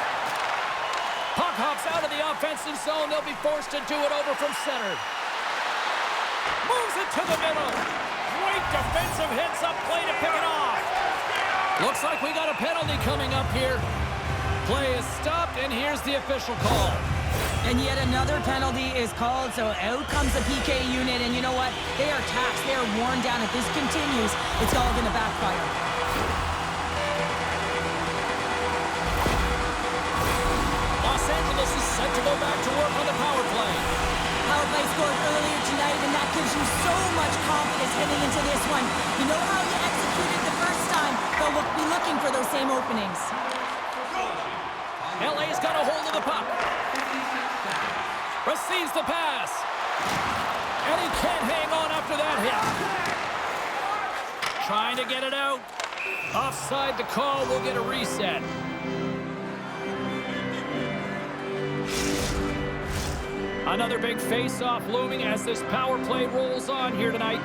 Puck hops out of the offensive zone. They'll be forced to do it over from center. Moves it to the middle. Great defensive heads-up play to pick it off. Looks like we got a penalty coming up here. Play is stopped, and here's the official call. And yet another penalty is called, so out comes the PK unit, and you know what? They are taxed. They are worn down. If this continues, it's all going to backfire. Los Angeles is set to go back to work on the power play. Power play scored earlier tonight, and that gives you so much confidence heading into this one. You know how you executed the first time, they'll be looking for those same openings. LA's got a hold of the puck. Receives the pass. And he can't hang on after that hit. Trying to get it out. Offside the call. Will get a reset. Another big face-off looming as this power play rolls on here tonight.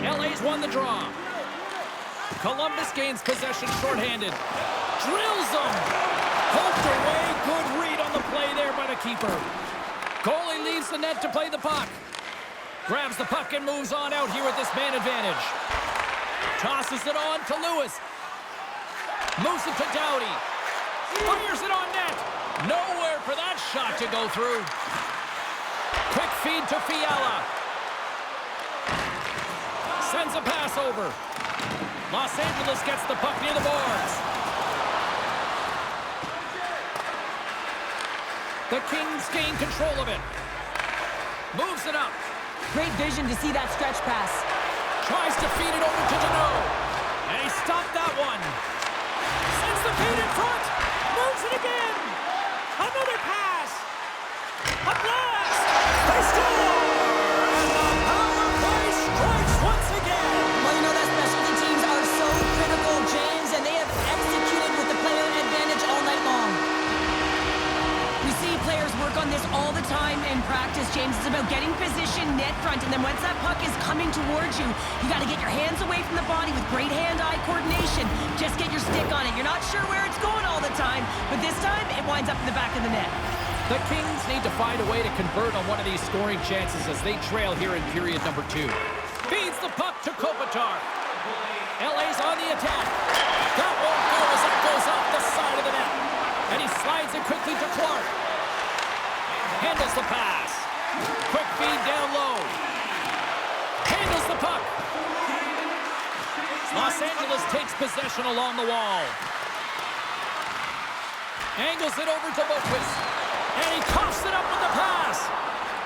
LA's won the draw. Columbus gains possession shorthanded. Drills them. Poked away. Good read on the play there by the keeper. Goalie leaves the net to play the puck. Grabs the puck and moves on out here with this man advantage. Tosses it on to Lewis. Moves it to Doughty. Fires it on net. Nowhere for that shot to go through. Quick feed to Fiala. Sends a pass over. Los Angeles gets the puck near the boards. The Kings gain control of it. Moves it up. Great vision to see that stretch pass. Tries to feed it over to Deneau. And he stopped that one. Sends the feed in front. Moves it again. Another pass. A blast. They score. And the power play strikes once again. Well, you know that specialty teams are so critical, James, and they have executed with the player advantage all night long. We see players work on this all the time in practice, James. It's about getting position net front, and then once that puck is coming towards you, you got to get your hands away from the body with great hand-eye coordination. Just get your stick on it. You're not sure where it's going all the time, but this time it winds up in the back of the net. The Kings need to find a way to convert on one of these scoring chances as they trail here in period number 2. Feeds the puck to Kopitar. LA's on the attack. That won't go as it goes off the side of the net. And he slides it quickly to Clark. Handles the pass. Quick feed down low. Handles the puck. Los Angeles takes possession along the wall. Angles it over to Boquist. And he coughs it up with the pass.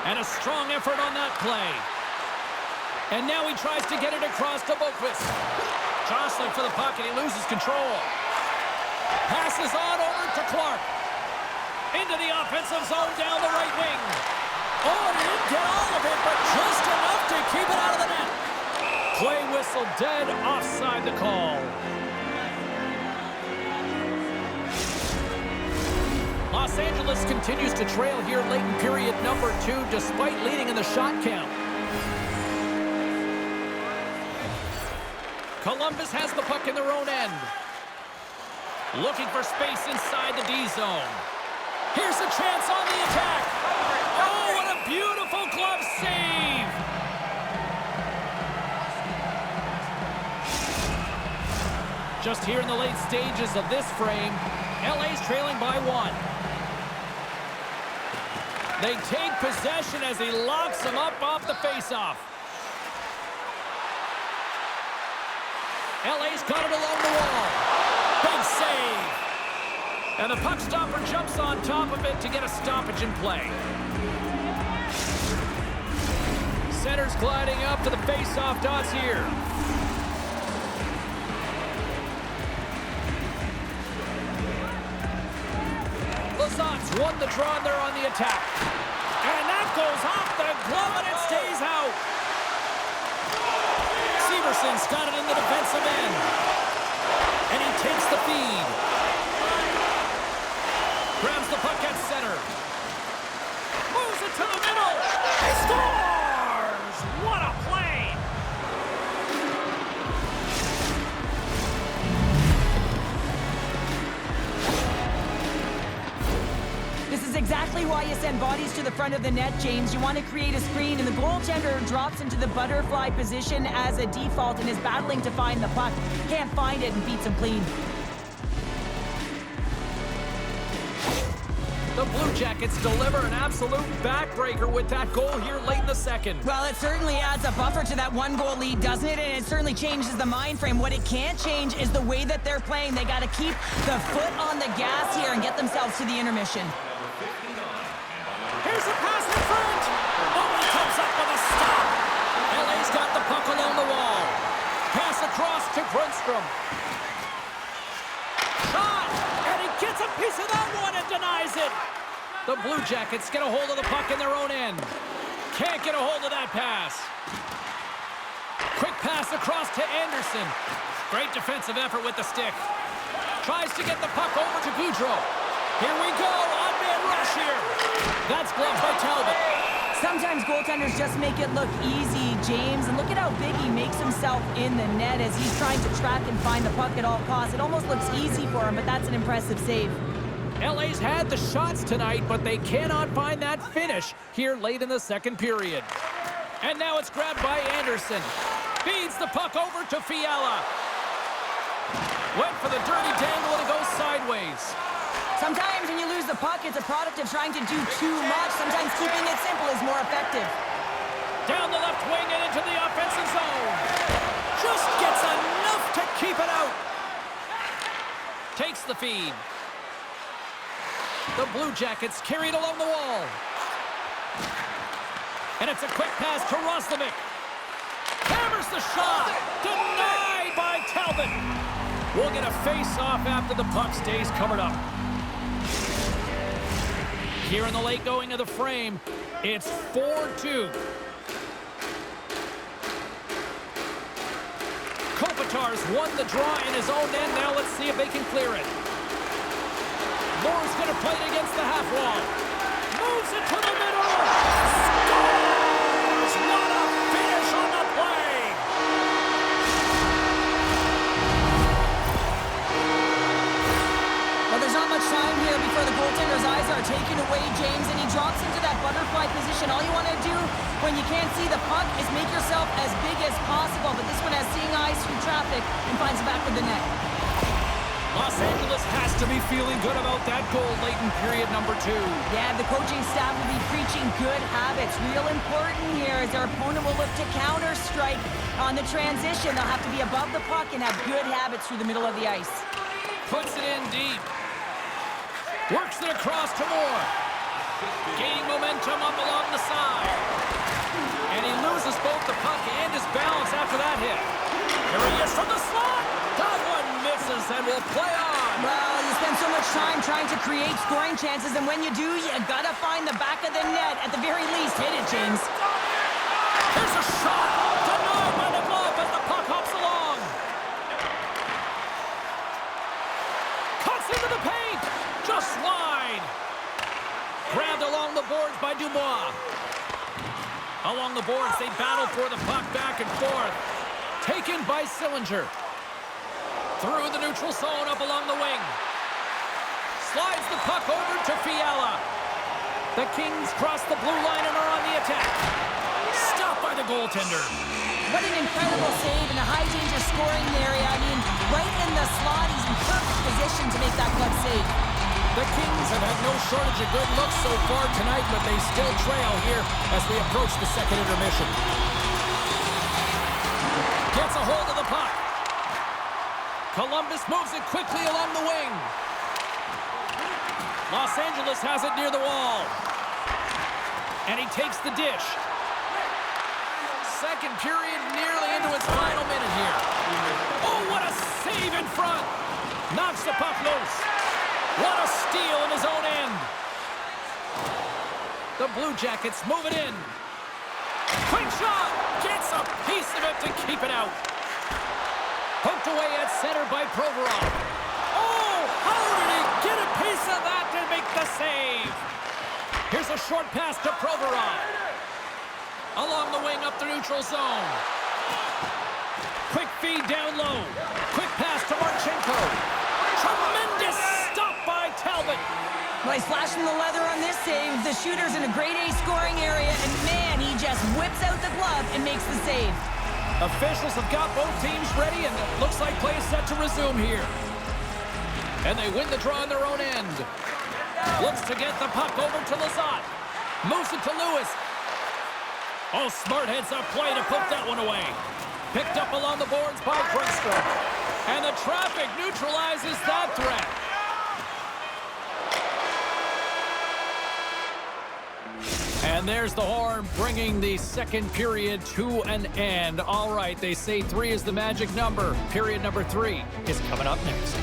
And a strong effort on that play. And now he tries to get it across to Boquist. Jostling for the puck, and he loses control. Passes on over to Clark. Into the offensive zone down the right wing. Oh, he didn't get all of it, but just enough to keep it out of the net. Play whistle dead, offside the call. Los Angeles continues to trail here late in period number 2, despite leading in the shot count. Columbus has the puck in their own end. Looking for space inside the D zone. Here's a chance on the attack. Oh, what a beautiful glove save. Just here in the late stages of this frame, LA's trailing by 1. They take possession as he locks them up off the faceoff. LA's got it along the wall. Big save. And the puck stopper jumps on top of it to get a stoppage in play. Center's gliding up to the faceoff dots here. Lazat's won the draw, and they're on the attack. And that goes off the glove, and it stays out. Severson's got it in the defensive end. And he takes the feed. Grabs the puck at center. Moves it to the middle. He scores! What a play! This is exactly why you send bodies to the front of the net, James. You want to create a screen, and the goaltender drops into the butterfly position as a default and is battling to find the puck. Can't find it and beats him clean. The Blue Jackets deliver an absolute backbreaker with that goal here late in the second. Well, it certainly adds a buffer to that one-goal lead, doesn't it? And it certainly changes the mind frame. What it can't change is the way that they're playing. They got to keep the foot on the gas here and get themselves to the intermission. Here's a pass in front. Oh, he comes up with a stop. LA's got the puck along the wall. Pass across to Grundstrom. Shot! And he gets a piece of that one and denies it. The Blue Jackets get a hold of the puck in their own end. Can't get a hold of that pass. Quick pass across to Anderson. Great defensive effort with the stick. Tries to get the puck over to Gaudreau. Here we go, on-man rush here. That's gloved by Talbot. Sometimes goaltenders just make it look easy, James. And look at how big he makes himself in the net as he's trying to track and find the puck at all costs. It almost looks easy for him, but that's an impressive save. LA's had the shots tonight, but they cannot find that finish here late in the second period. And now it's grabbed by Anderson. Feeds the puck over to Fiala. Went for the dirty dangle and it goes sideways. Sometimes when you lose the puck, it's a product of trying to do too much. Sometimes keeping it simple is more effective. Down the left wing and into the offensive zone. Just gets enough to keep it out. Takes the feed. The Blue Jackets carried along the wall. And it's a quick pass to Roslovic. Hammers the shot. Denied by Talbot. We'll get a face-off after the puck stays covered up. Here in the late going of the frame, it's 4-2. Kopitar's won the draw in his own end. Now let's see if they can clear it. Moore's going to play it against the half wall. Moves it to the middle. Scores! What a finish on the play! Well, there's not much time here before the goaltender's eyes are taken away, James, and he drops into that butterfly position. All you want to do when you can't see the puck is make yourself as big as possible, but this one has seeing eyes through traffic and finds the back of the net. Los Angeles has to be feeling good about that goal late in period number 2. Yeah, the coaching staff will be preaching good habits. Real important here as their opponent will look to counter-strike on the transition. They'll have to be above the puck and have good habits through the middle of the ice. Puts it in deep. Works it across to Moore. Gaining momentum up along the side. And he loses both the puck and his balance after that hit. Here he is from the slot. That one misses and will play on. Well, you spend so much time trying to create scoring chances, and when you do, you gotta find the back of the net. At the very least, hit it, James. There's a shot. Denied by the glove as the puck hops along. Cuts into the paint. Just wide. Grabbed along the boards by Dubois. Along the boards, they battle for the puck back and forth. Taken by Sillinger. Through the neutral zone, up along the wing. Slides the puck over to Fiala. The Kings cross the blue line and are on the attack. Stopped by the goaltender. What an incredible save in a high-danger scoring area. I mean, right in the slot, he's in perfect position to make that glove save. The Kings have had no shortage of good looks so far tonight, but they still trail here as we approach the second intermission. Gets a hold of the puck. Columbus moves it quickly along the wing. Los Angeles has it near the wall. And he takes the dish. Second period nearly into its final minute here. Oh, what a save in front. Knocks the puck loose. What a steal in his own end. The Blue Jackets move it in. Quick shot. Gets a piece of it to keep it out. Poked away at center by Provorov. Oh, how did he get a piece of that to make the save? Here's a short pass to Provorov. Along the wing up the neutral zone. Quick feed down low. Quick pass to Marchenko. Tremendous stop by Talbot. Well, he's flashing the leather on this save. The shooter's in a grade A scoring area, and man, he just whips out the glove and makes the save. Officials have got both teams ready, and it looks like play is set to resume here. And they win the draw on their own end. Looks to get the puck over to Lazat. Moves it to Lewis. Oh, smart heads-up play to put that one away. Picked up along the boards by Grundstrom. And the traffic neutralizes that threat. And there's the horn, bringing the second period to an end. All right, they say 3 is the magic number. Period number 3 is coming up next.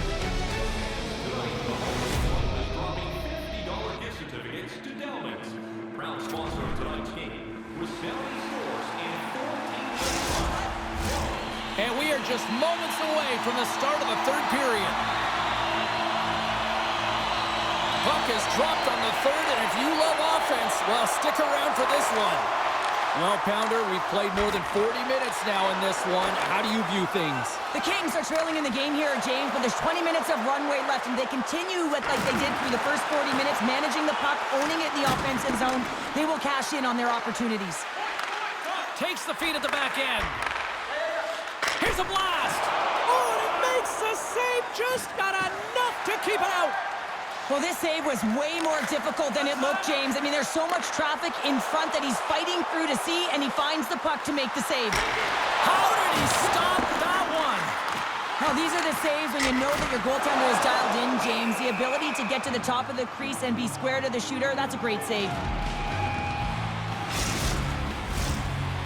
$50 gift certificates to Delmans. Proud sponsor of tonight's game with 70 stores in 14 restaurants. And we are just moments away from the start of the third period. Puck is dropped on the third, and if you love offense, well, stick around for this one. Well, Pounder, we've played more than 40 minutes now in this one. How do you view things? The Kings are trailing in the game here, James, but there's 20 minutes of runway left, and they continue like they did through the first 40 minutes, managing the puck, owning it in the offensive zone. They will cash in on their opportunities. Takes the feed at the back end. Here's a blast. Oh, and it makes the save. Just got enough to keep it out. Well, this save was way more difficult than it looked, James. I mean, there's so much traffic in front that he's fighting through to see, and he finds the puck to make the save. How did he stop that one? Now, these are the saves when you know that your goaltender is dialed in, James. The ability to get to the top of the crease and be square to the shooter, that's a great save.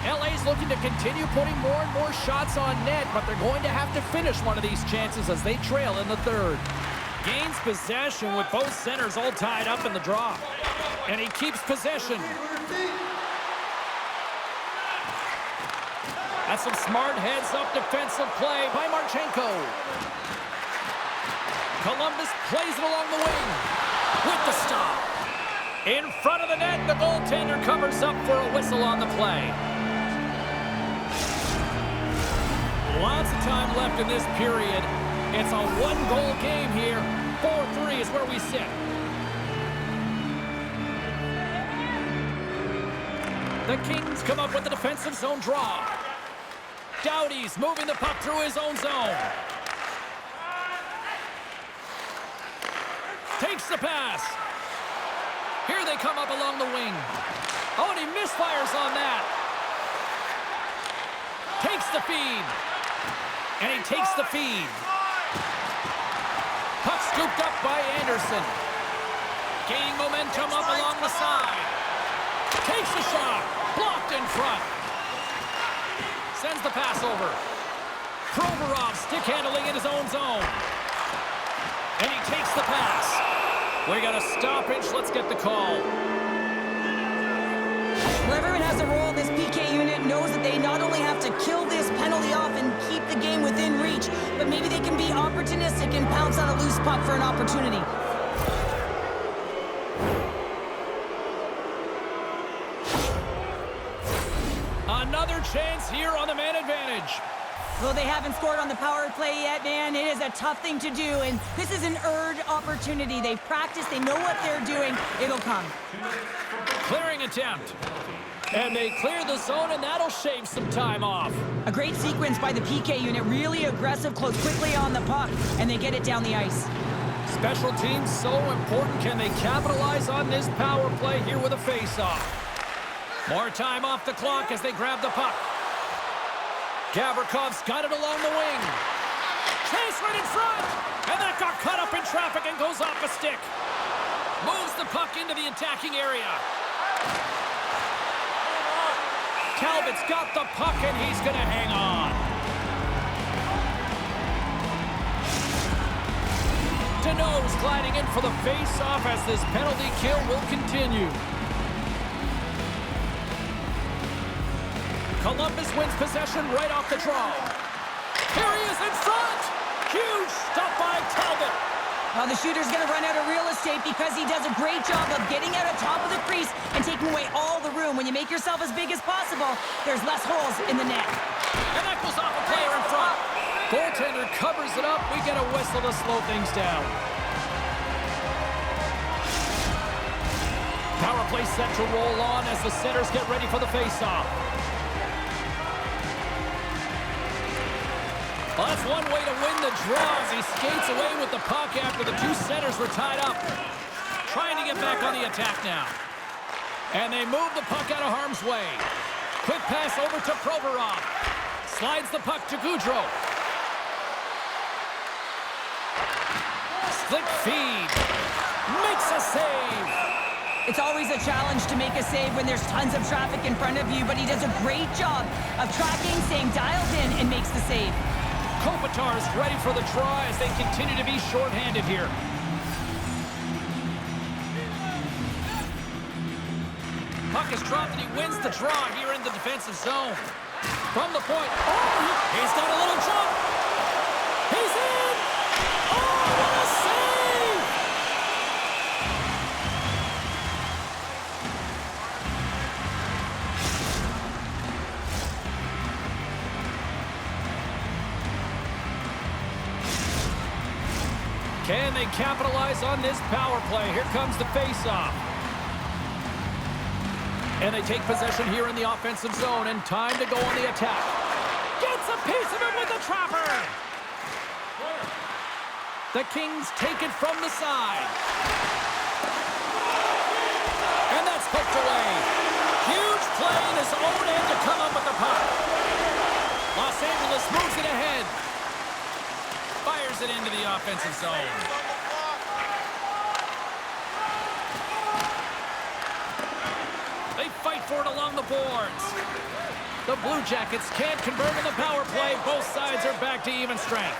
LA's looking to continue putting more and more shots on net, but they're going to have to finish one of these chances as they trail in the third. Gains possession with both centers all tied up in the draw. And he keeps possession. That's some smart heads-up defensive play by Marchenko. Columbus plays it along the wing with the stop. In front of the net, the goaltender covers up for a whistle on the play. Lots of time left in this period. It's a one-goal game here. 4-3 is where we sit. The Kings come up with the defensive zone draw. Doughty's moving the puck through his own zone. Takes the pass. Here they come up along the wing. Oh, and he misfires on that. Takes the feed. And he takes the feed. Puck scooped up by Anderson. Gaining momentum up along the side. Takes the shot. Blocked in front. Sends the pass over. Provorov stick handling in his own zone. And he takes the pass. We got a stoppage. Let's get the call. Well, everyone has a role in this PK unit, knows that they not only have to kill this penalty off and keep the game within reach, but maybe they can be opportunistic and pounce on a loose puck for an opportunity. Another chance here on the man advantage. Though they haven't scored on the power play yet, man, it is a tough thing to do, and this is an earned opportunity. They've practiced, they know what they're doing. It'll come. Clearing attempt. And they clear the zone, and that'll shave some time off. A great sequence by the PK unit, really aggressive, close quickly on the puck, and they get it down the ice. Special teams so important. Can they capitalize on this power play here with a face-off? More time off the clock as they grab the puck. Gavrikov's got it along the wing. Chase right in front. And that got cut up in traffic and goes off a stick. Moves the puck into the attacking area. Talbot's got the puck and he's going to hang on. Deneau's gliding in for the face-off as this penalty kill will continue. Columbus wins possession right off the draw. Here he is in front. Huge stop by Talbot. Well, the shooter's going to run out of real estate because he does a great job of getting out on top of the crease and taking away all the room. When you make yourself as big as possible, there's less holes in the net. And that goes off a player in front. Goaltender covers it up. We get a whistle to slow things down. Power play set to roll on as the centers get ready for the face-off. Well, that's one way to win the draw as he skates away with the puck after the two centers were tied up. trying to get back on the attack now. And they move the puck out of harm's way. Quick pass over to Provorov. Slides the puck to Goudreau. Slick feed. Makes a save. It's always a challenge to make a save when there's tons of traffic in front of you, but he does a great job of tracking, staying dialed in, and makes the save. Kopitar is ready for the draw as they continue to be shorthanded here. Puck is dropped and he wins the draw here in the defensive zone. From the point. Oh, he's got a little jump. He's in. Oh, what a save! Can they capitalize on this power play? Here comes the face-off. And they take possession here in the offensive zone, and time to go on the attack. Gets a piece of it with the trapper. The Kings take it from the side. And that's poked away. Huge play in his own end to come up with the puck. Los Angeles moves it ahead. Fires it into the offensive zone. They fight for it along the boards. The Blue Jackets can't convert on the power play. Both sides are back to even strength.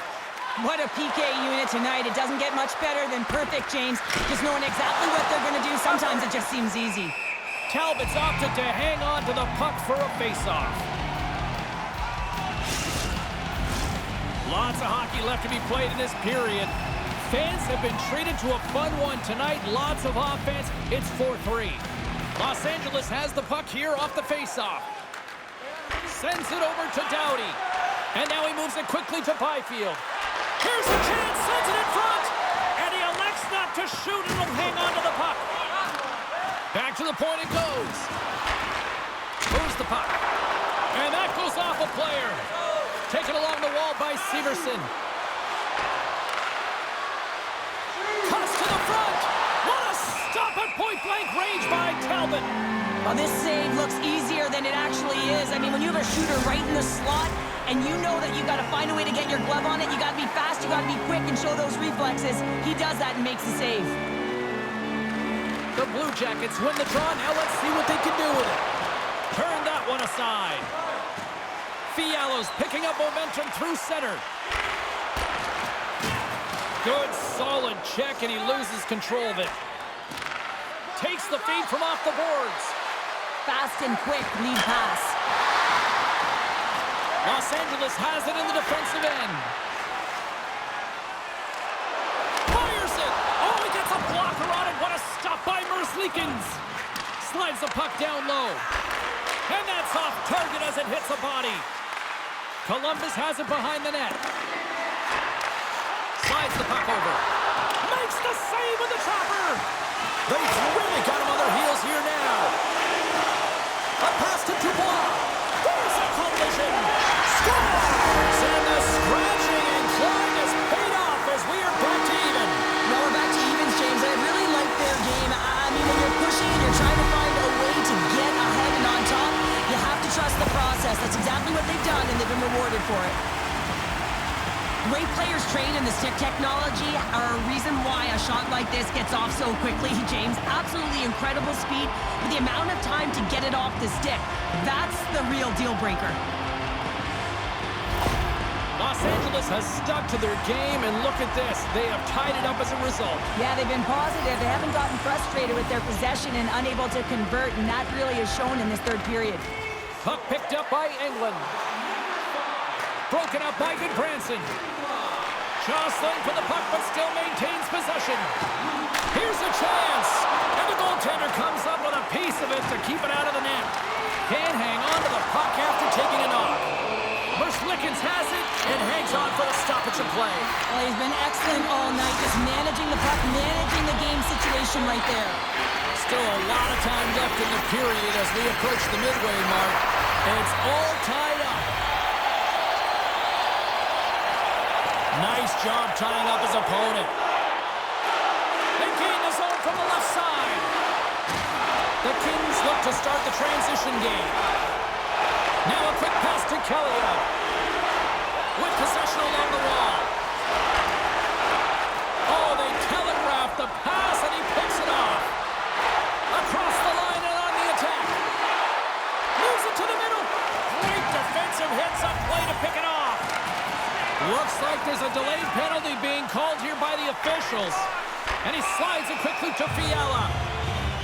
What a PK unit tonight. It doesn't get much better than perfect, James. Just knowing exactly what they're going to do, sometimes it just seems easy. Talbot's opted to hang on to the puck for a face-off. Lots of hockey left to be played in this period. Fans have been treated to a fun one tonight. Lots of offense. It's 4-3. Los Angeles has the puck here off the face-off. Sends it over to Doughty. And now he moves it quickly to Byfield. Here's the chance, sends it in front. And he elects not to shoot and will hang on to the puck. Back to the point it goes. Moves the puck. And that goes off a player. Taken along the wall by Severson. Cuts to the front. What a stop at point-blank range by Talbot. Well, this save looks easier than it actually is. I mean, when you have a shooter right in the slot, and you know that you got to find a way to get your glove on it, you got to be fast, you got to be quick, and show those reflexes. He does that and makes the save. The Blue Jackets win the draw. Now let's see what they can do with it. Turn that one aside. Fiala's picking up momentum through center. Good, solid check, and he loses control of it. Takes the feed from off the boards. Fast and quick lead pass. Los Angeles has it in the defensive end. Fires it. Oh, he gets a blocker on it. What a stop by Merzlikins. Slides the puck down low. And that's off target as it hits a body. Columbus has it behind the net. Slides the puck over. Makes the save with the trapper. They've really got him on their heels here now. A pass to Dubois. There's a collision. Scores! And the scratching and clawing has paid off as we are back to even. Now we're back to evens, James. I really like their game. I mean, when you're pushing and you're trying to find a way to get ahead and on top, you have to trust the process. That's exactly what they've done, and they've been rewarded for it. Great players trained in this technology are a reason why a shot like this gets off so quickly, James. Absolutely incredible speed with the amount of time to get it off the stick. That's the real deal breaker. Los Angeles has stuck to their game, and look at this. They have tied it up as a result. Yeah, they've been positive. They haven't gotten frustrated with their possession and unable to convert, and that really is shown in this third period. Puck picked up by England. Broken up by Goodbranson. Jostling for the puck, but still maintains possession. Here's a chance. And the goaltender comes up with a piece of it to keep it out of the net. Can't hang on to the puck after taking a knock. Merzlikins has it and hangs on for the stoppage of play. Well, he's been excellent all night, just managing the puck, managing the game situation right there. Still a lot of time left in the period as we approach the midway mark. And it's all tied up. Nice job tying up his opponent. They gain the zone Scored from the left side. The Kings look to start the transition game. Now a quick pass to Fiala. With possession along the wall. Oh, they telegraph the pass, and he picks it off. Across the line and on the attack. Moves it to the middle. Great defensive hits up play to pick it off. Looks like there's a delayed penalty being called here by the officials. And he slides it quickly to Fiala.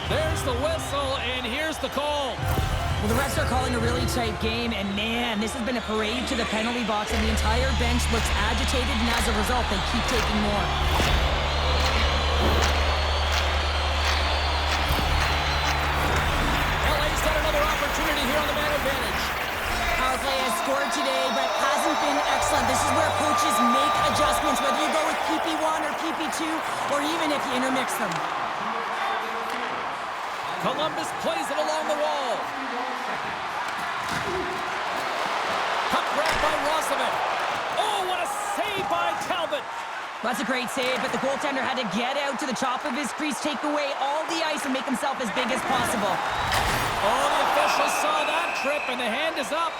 There's the whistle, and here's the call. Well, the refs are calling a really tight game, and man, this has been a parade to the penalty box, and the entire bench looks agitated, and as a result, they keep taking more. LA's got another opportunity here on the man advantage. Power play has scored today, but hasn't been excellent. This is where coaches make adjustments, whether you go with PP1 or PP2, or even if you intermix them. Columbus plays it along the wall. Puck grabbed by Rossovich. Oh, what a save by Talbot. That's a great save, but the goaltender had to get out to the top of his crease, take away all the ice, and make himself as big as possible. Oh, the officials saw that trip, and the hand is up.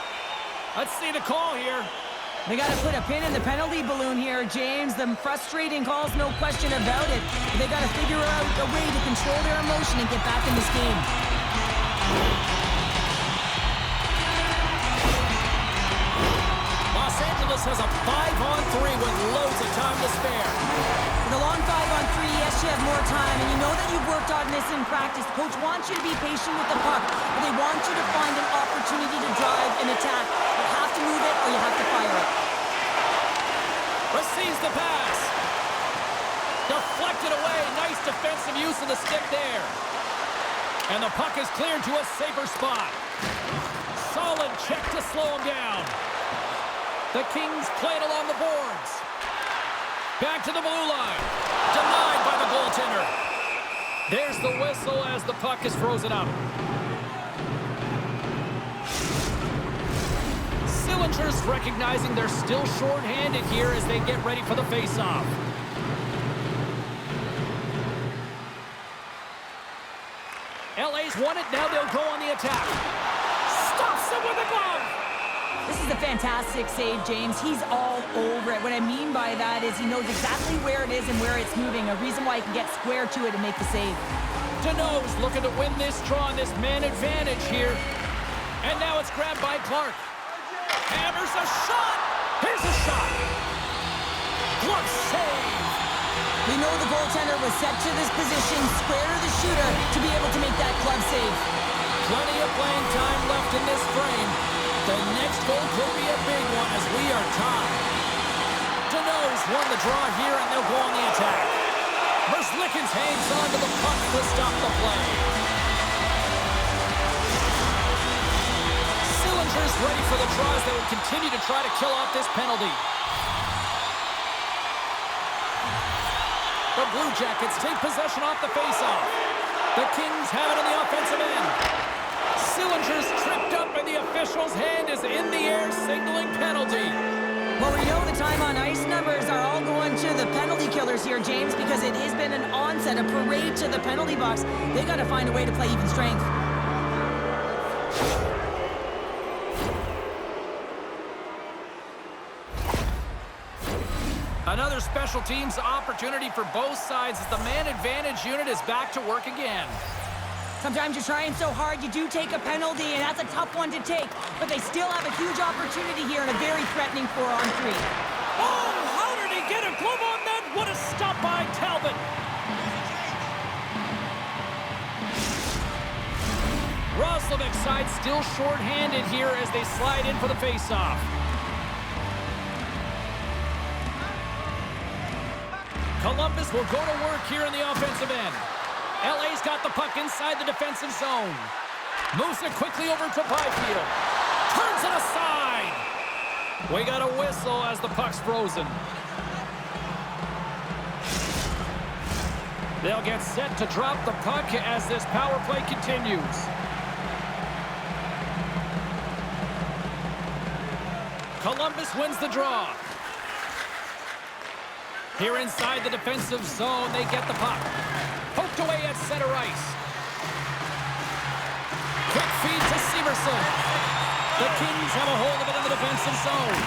Let's see the call here. They got to put a pin in the penalty balloon here, James. The frustrating calls, no question about it. But they got to figure out a way to control their emotion and get back in this game. Los Angeles has a 5-on-3 with loads of time to spare. With a long 5-on-3, yes, you have more time, and you know that you've worked on this in practice. The coach wants you to be patient with the puck, but they want you to find an opportunity to drive and attack. You have to move it, or you have to fire it. Receives the pass. Deflected away. Nice defensive use of the stick there. And the puck is cleared to a safer spot. Solid check to slow him down. The Kings play it along the boards. Back to the blue line. Denied by the goaltender. There's the whistle as the puck is frozen up. Sillinger's recognizing they're still short-handed here as they get ready for the face-off. LA's won it. Now they'll go on the attack. Stops him with a glove. This is a fantastic save, James. He's all over it. What I mean by that is he knows exactly where it is and where it's moving, a reason why he can get square to it and make the save. Deneau's looking to win this draw on this man advantage here. And now it's grabbed by Clark. Hammers a shot. Here's a shot. Glove save. We know the goaltender was set to this position, square to the shooter, to be able to make that glove save. Plenty of playing time left in this frame. The next goal could be a big one as we are tied. Deneau's won the draw here, and they'll go on the attack. Merzlikins hangs on to the puck to stop the play. Sillinger's ready for the draws that will continue to try to kill off this penalty. The Blue Jackets take possession off the faceoff. The Kings have it on the offensive end. Sillinger's tripped up, and the official's hand is in the air, signaling penalty. Well, we know the time on ice numbers are all going to the penalty killers here, James, because it has been an onset, a parade to the penalty box. They got to find a way to play even strength. Another special teams opportunity for both sides as the man advantage unit is back to work again. Sometimes you're trying so hard, you do take a penalty, and that's a tough one to take. But they still have a huge opportunity here in a very threatening 4-on-3. Oh, how did he get a glove on that? What a stop by Talbot. Roslovic's side still short-handed here as they slide in for the face-off. Columbus will go to work here in the offensive end. LA's got the puck inside the defensive zone. Moves it quickly over to Byfield. Turns it aside. We got a whistle as the puck's frozen. They'll get set to drop the puck as this power play continues. Columbus wins the draw. Here inside the defensive zone, they get the puck. Poked away center ice. Quick feed to Severson. The Kings have a hold of it in the defensive zone.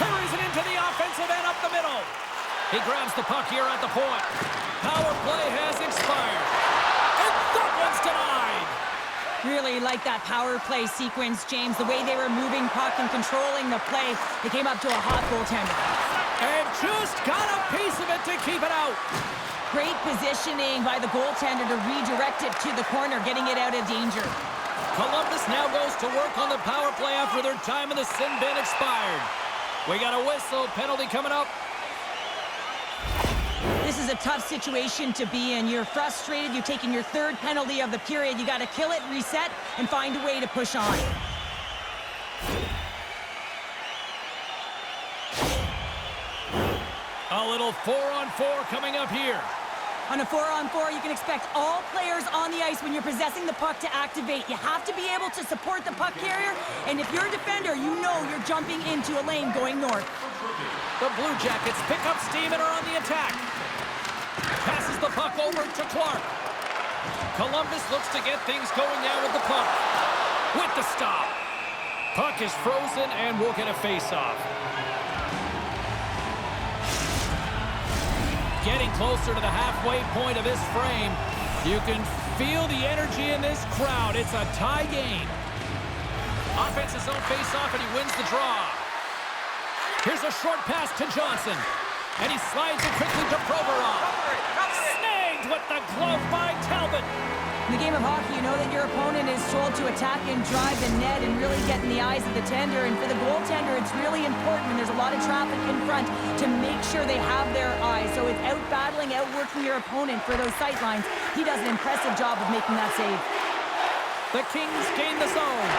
Carries it into the offensive end up the middle. He grabs the puck here at the point. Power play has expired. And that one's denied. Really like that power play sequence, James. The way they were moving puck and controlling the play. They came up to a hot goaltender. And just got a piece of it to keep it out. Great positioning by the goaltender to redirect it to the corner, getting it out of danger. Columbus now goes to work on the power play after their time in the sin bin expired. We got a whistle, penalty coming up. This is a tough situation to be in. You're frustrated. You're taking your third penalty of the period. You got to kill it, reset, and find a way to push on. A little 4-on-4 coming up here. On a 4-on-4, you can expect all players on the ice when you're possessing the puck to activate. You have to be able to support the puck carrier, and if you're a defender, you know you're jumping into a lane going north. The Blue Jackets pick up steam and are on the attack. Passes the puck over to Clark. Columbus looks to get things going now with the puck. With the stop. Puck is frozen and we'll get a face-off. Getting closer to the halfway point of this frame. You can feel the energy in this crowd. It's a tie game. Offense's own face-off and he wins the draw. Here's a short pass to Johnson. And he slides it quickly to Provorov. Snagged with the glove by Talbot. In the game of hockey, you know that your opponent is told to attack and drive the net and really get in the eyes of the tender. And for the goaltender, it's really important when there's a lot of traffic in front to make sure they have their eyes. So it's out-battling, outworking your opponent for those sight lines. He does an impressive job of making that save. The Kings gain the zone.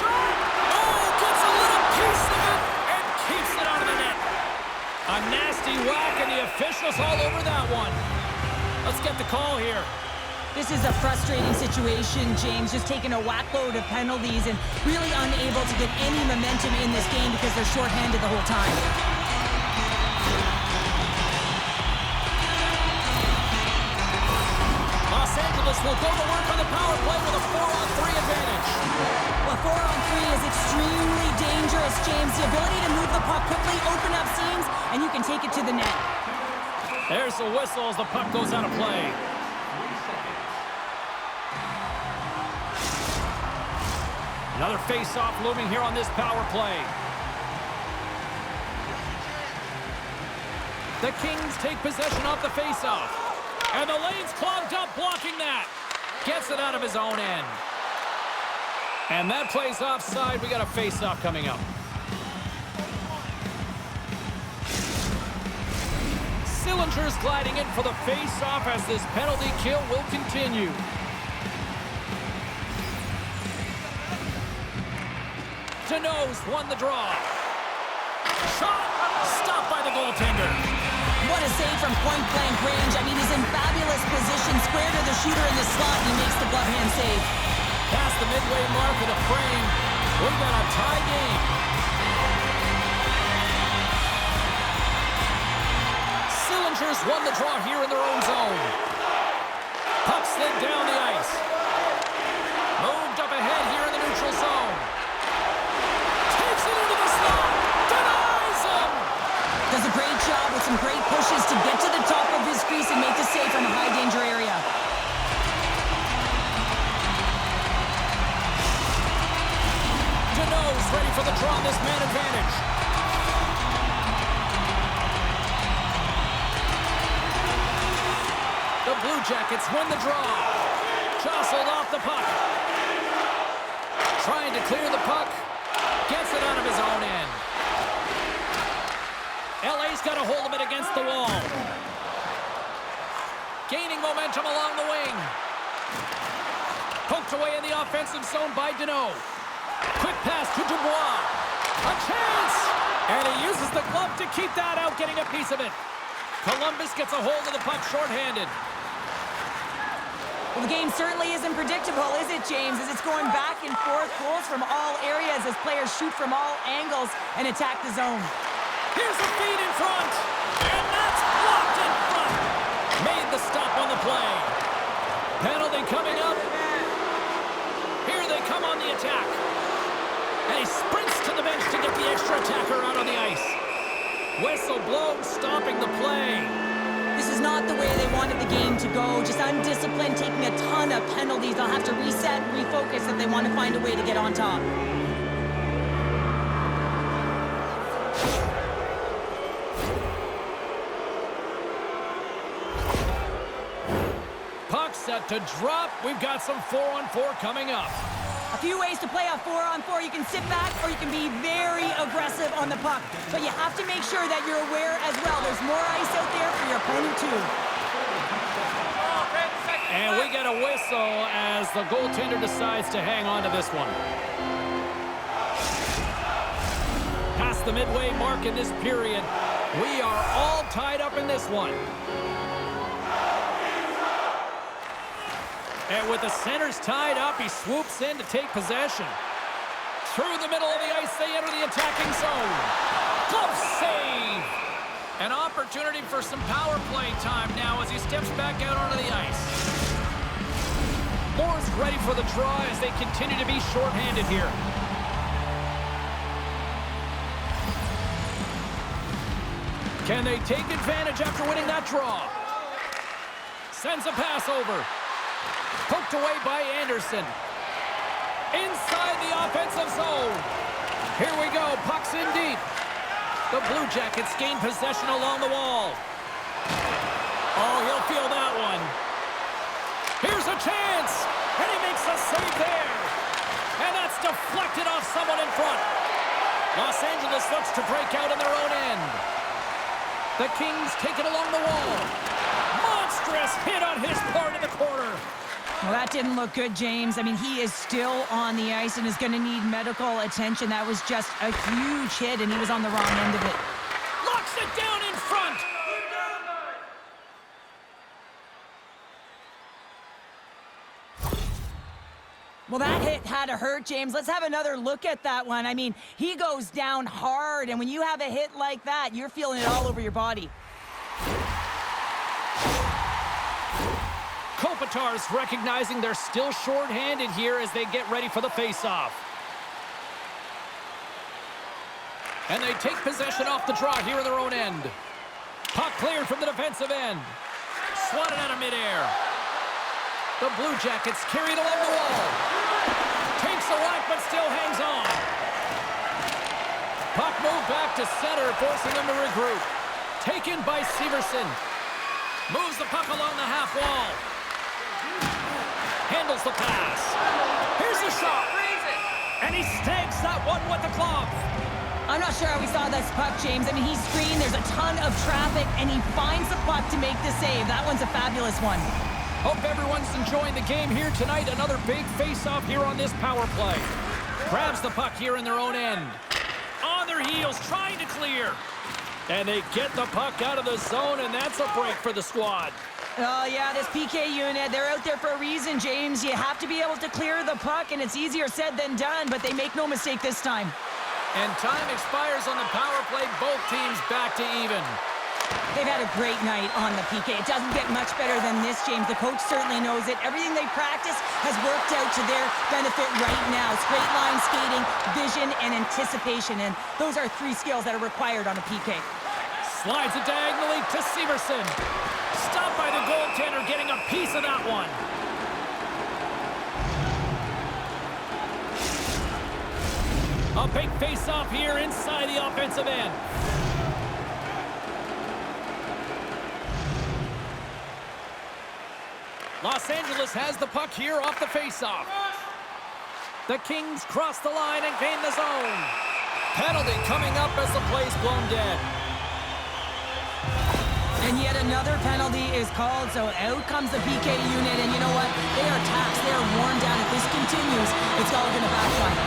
Shot! Oh, gets a little piece of it and keeps it out of the net. A nasty whack, and the officials all over that one. Let's get the call here. This is a frustrating situation, James, just taking a whack load of penalties and really unable to get any momentum in this game because they're shorthanded the whole time. Los Angeles will go to work on the power play with a 4-on-3 advantage. Well, 4-on-3 is extremely dangerous, James. The ability to move the puck quickly, open up seams, and you can take it to the net. There's the whistle as the puck goes out of play. Another face-off looming here on this power play. The Kings take possession off the face-off. And the lane's clogged up, blocking that. Gets it out of his own end. And that plays offside. We got a face-off coming up. Sillinger's gliding in for the face-off as this penalty kill will continue. Deneau's won the draw. Shot! Stopped by the goaltender. What a save from point-blank range. I mean, he's in fabulous position, square to the shooter in the slot, and he makes the glove hand save. Past the midway mark of the frame, we've got a tie game. Sillinger's won the draw here in their own zone. Puck slid down the ice. Moved up ahead here in the neutral zone. Takes it into the slot. Denies him. Does a great job with some great pushes to get to the top of his crease and make the save from a high-danger area. Deneau's ready for the draw on this man advantage. The Blue Jackets win the draw. Jostled off the puck. Trying to clear the puck. Gets it out of his own end. LA's got a hold of it against the wall. Gaining momentum along the wing. Poked away in the offensive zone by Deneau. Quick pass to Dubois. A chance! And he uses the glove to keep that out, getting a piece of it. Columbus gets a hold of the puck shorthanded. Well, the game certainly isn't predictable, is it, James? As it's going back and forth, goals from all areas as players shoot from all angles and attack the zone. Here's a feed in front. And that's blocked in front. Made the stop on the play. Penalty coming up. Here they come on the attack. And he sprints to the bench to get the extra attacker out on the ice. Whistle blown, stopping the play. This is not the way they wanted the game to go. Just undisciplined, taking a ton of penalties. They'll have to reset and refocus if they want to find a way to get on top. Puck set to drop. We've got some 4-on-4 coming up. A few ways to play a 4-on-4. You can sit back or you can be very aggressive on the puck. But you have to make sure that you're aware as well. There's more ice out there for your opponent too. And we get a whistle as the goaltender decides to hang on to this one. Past the midway mark in this period. We are all tied up in this one. And with the centers tied up, he swoops in to take possession. Through the middle of the ice, they enter the attacking zone. Glove save! An opportunity for some power play time now as he steps back out onto the ice. Moore's ready for the draw as they continue to be shorthanded here. Can they take advantage after winning that draw? Sends a pass over. Poked away by Anderson. Inside the offensive zone. Here we go. Puck's in deep. The Blue Jackets gain possession along the wall. Oh, he'll feel that one. Here's a chance. And he makes a save there. And that's deflected off someone in front. Los Angeles looks to break out in their own end. The Kings take it along the wall. Monstrous hit on his part in the corner. Well, that didn't look good, James. I mean, he is still on the ice and is going to need medical attention. That was just a huge hit, and he was on the wrong end of it. Locks it down in front. Well, that hit had to hurt, James. Let's have another look at that one. I mean, he goes down hard, and when you have a hit like that, you're feeling it all over your body. Kopitar's recognizing they're still short-handed here as they get ready for the face-off. And they take possession off the draw here in their own end. Puck cleared from the defensive end. Swatted out of midair. The Blue Jackets carry it along the wall. Takes a whack but still hangs on. Puck moved back to center, forcing them to regroup. Taken by Severson. Moves the puck along the half wall. Handles the pass. Here's the shot. And he snags that one with the glove. I'm not sure how we saw this puck, James. I mean, he's screened. There's a ton of traffic, and he finds the puck to make the save. That one's a fabulous one. Hope everyone's enjoying the game here tonight. Another big face-off here on this power play. Grabs the puck here in their own end. On their heels, trying to clear. And they get the puck out of the zone, and that's a break for the squad. Oh, yeah, this PK unit, they're out there for a reason, James. You have to be able to clear the puck, and it's easier said than done, but they make no mistake this time. And time expires on the power play. Both teams back to even. They've had a great night on the PK. It doesn't get much better than this, James. The coach certainly knows it. Everything they practice has worked out to their benefit right now. Straight line skating, vision, and anticipation, and those are three skills that are required on a PK. Slides it diagonally to Severson. Stopped by the goaltender, getting a piece of that one. A big face-off here inside the offensive end. Los Angeles has the puck here off the face-off. The Kings cross the line and gain the zone. Penalty coming up as the play's blown dead. And yet another penalty is called, so out comes the PK unit, and you know what? They are taxed, they are worn down. If this continues, it's all going to backfire.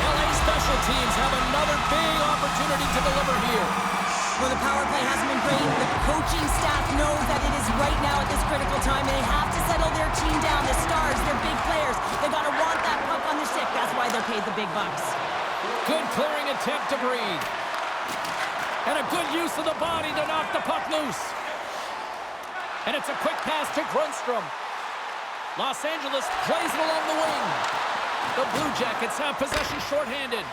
LA Special Teams have another big opportunity to deliver here. Well, the power play hasn't been great. The coaching staff knows that it is right now at this critical time, and they have to settle their team down. The stars, their big players, they got to want that puck on their stick. That's why they're paid the big bucks. Good clearing attempt to breathe. And a good use of the body to knock the puck loose. And it's a quick pass to Grundstrom. Los Angeles plays it along the wing. The Blue Jackets have possession shorthanded.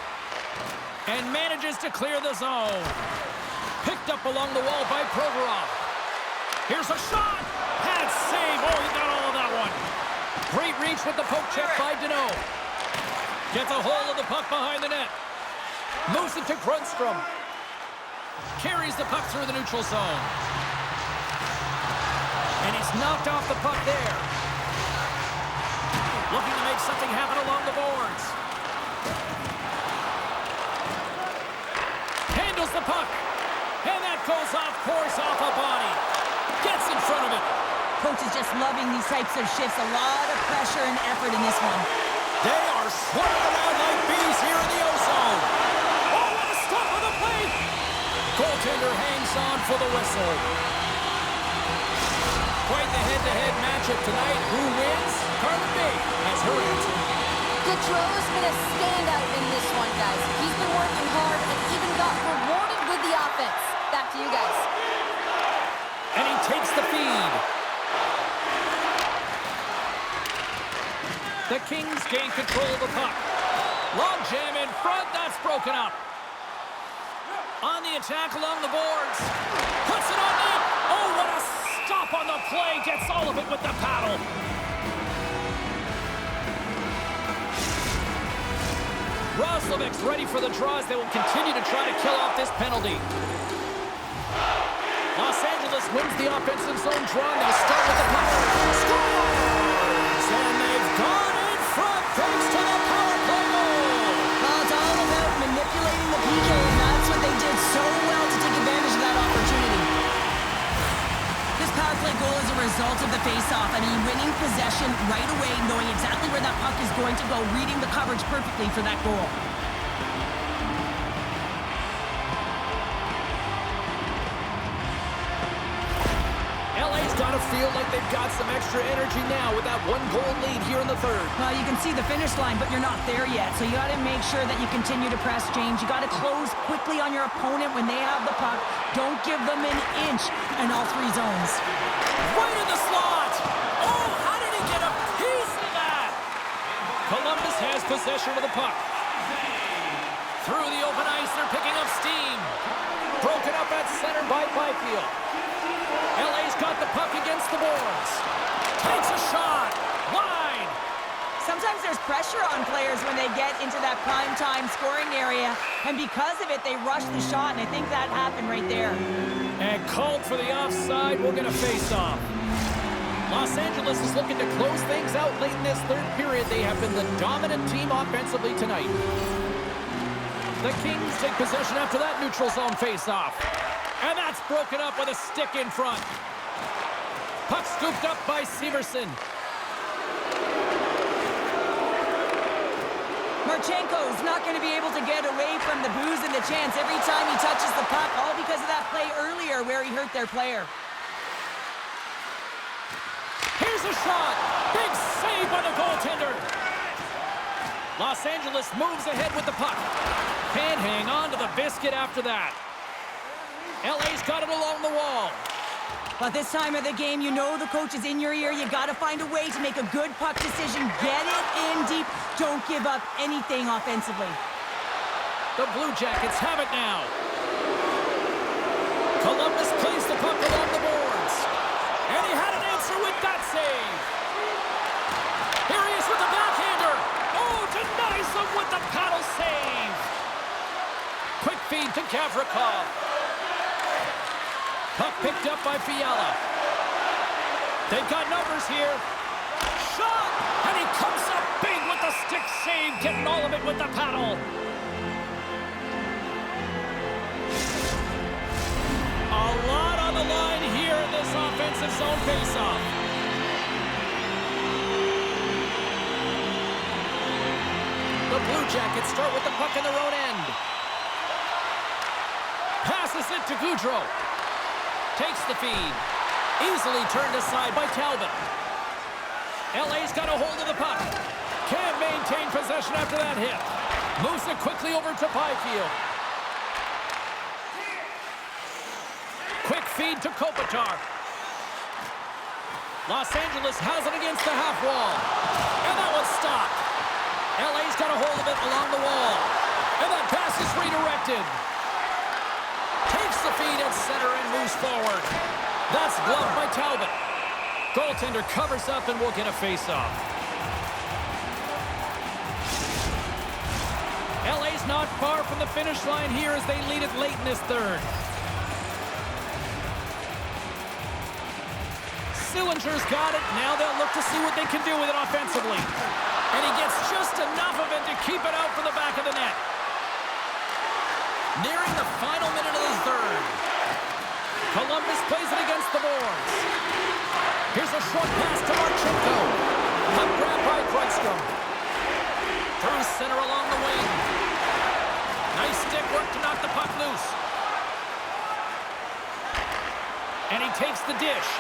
And manages to clear the zone. Picked up along the wall by Provorov. Here's a shot. Pad save. Oh, he got all of that one. Great reach with the poke check by Deneau. Gets a hold of the puck behind the net. Moves it to Grundstrom. Carries the puck through the neutral zone. And he's knocked off the puck there. Looking to make something happen along the boards. Handles the puck. And that goes off course off a body. Gets in front of it. Coach is just loving these types of shifts. A lot of pressure and effort in this one. They are swarming around like bees here in the O-zone. Oh, what a stop on the plate! Goaltender hangs on for the whistle. Quite the head-to-head matchup tonight. Who wins? Carmen B has her answer. Gaudreau's been a standout in this one, guys. He's been working hard and even got rewarded with the offense. Back to you guys. And he takes the feed. The Kings gain control of the puck. Long jam in front, that's broken up. On the attack along the boards. Puts it on net. Oh, what a stop on the play. Gets all of it with the paddle. Roslovic's ready for the draws. They will continue to try to kill off this penalty. Los Angeles wins the offensive zone draw. They start with the puck. Scores! And they've gone in front thanks to the power play goal. Well, it's all about manipulating the PK, and that's what they did so well to take advantage of that opportunity. This power play goal is a result of the face-off. I mean, winning possession right away, knowing exactly where that puck is going to go, reading the coverage perfectly for that goal. Gotta feel like they've got some extra energy now with that one-goal lead here in the third. Well, you can see the finish line, but you're not there yet. So you got to make sure that you continue to press, James. You got to close quickly on your opponent when they have the puck. Don't give them an inch in all three zones. Right in the slot! Oh, how did he get a piece of that? Columbus has possession of the puck. Through the open ice, they're picking up steam. Broken up at center by Byfield. LA's got the puck against the boards. Takes a shot. Wide. Sometimes there's pressure on players when they get into that prime time scoring area. And because of it, they rush the shot. And I think that happened right there. And called for the offside. We're going to face off. Los Angeles is looking to close things out late in this third period. They have been the dominant team offensively tonight. The Kings take possession after that neutral zone face-off. And that's broken up with a stick in front. Puck scooped up by Severson. Marchenko's not going to be able to get away from the booze and the chance every time he touches the puck, all because of that play earlier where he hurt their player. Here's a shot. Big save by the goaltender. Los Angeles moves ahead with the puck. Can't hang on to the biscuit after that. LA's got it along the wall. But this time of the game, you know the coach is in your ear. You got to find a way to make a good puck decision. Get it in deep. Don't give up anything offensively. The Blue Jackets have it now. Columbus plays the puck along the boards. And he had an answer with that save. Here he is with the backhander. Oh, denies him with the paddle save. Quick feed to Gavrikov. Puck picked up by Fiala. They've got numbers here. Shot! And he comes up big with the stick save, getting all of it with the paddle. A lot on the line here in this offensive zone faceoff. The Blue Jackets start with the puck in their own end. Passes it to Gaudreau. Takes the feed. Easily turned aside by Talbot. LA's got a hold of the puck. Can't maintain possession after that hit. Moves it quickly over to Byfield. feed to Kopitar. Los Angeles has it against the half wall. And that one's stopped. LA's got a hold of it along the wall. And that pass is redirected. Takes the feed at center and moves forward. That's gloved by Talbot. Goaltender covers up and will get a face-off. LA's not far from the finish line here as they lead it late in this third. Sillinger's got it. Now they'll look to see what they can do with it offensively. And he gets just enough of it to keep it out for the back of the net. Nearing the final minute of the third. Columbus plays it against the boards. Here's a short pass to Marchenko. Up grab by Krugstrom. Through center along the wing. Nice stick work to knock the puck loose. And he takes the dish.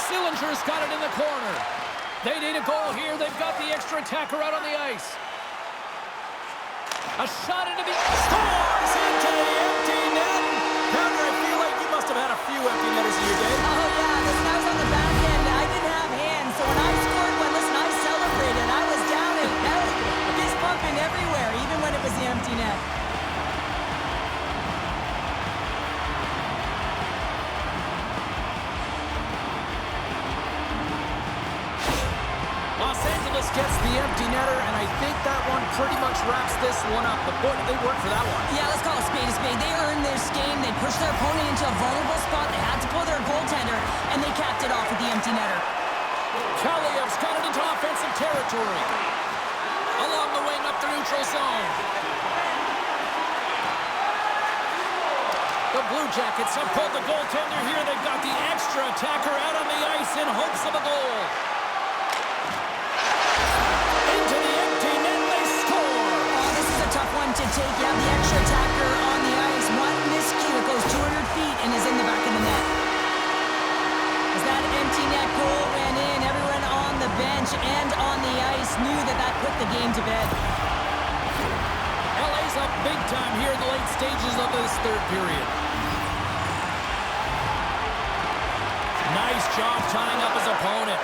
Sillinger's got it in the corner. They need a goal here. They've got the extra attacker out on the ice. A shot into the... Scores into the empty net. Pounder, I feel like you must have had a few empty netters in your day. Oh, yeah. Listen, I was on the back end. I didn't have hands, so when I scored one, listen, I celebrated. I was down and out, fist pumping everywhere, even when it was the empty net. Los Angeles gets the empty netter, and I think that one pretty much wraps this one up. But boy, did they work for that one. Yeah, let's call a spade a spade. They earned this game. They pushed their opponent into a vulnerable spot. They had to pull their goaltender, and they capped it off with the empty netter. Kaliev's got it into offensive territory. Along the wing up the neutral zone. The Blue Jackets have pulled the goaltender here. They've got the extra attacker out on the ice in hopes of a goal. Tough one to take. You have the extra attacker on the ice. One miscue, it goes 200 feet and is in the back of the net. As that empty net goal went in, everyone on the bench and on the ice knew that that put the game to bed. LA's up big time here in the late stages of this third period. Nice job tying up his opponent.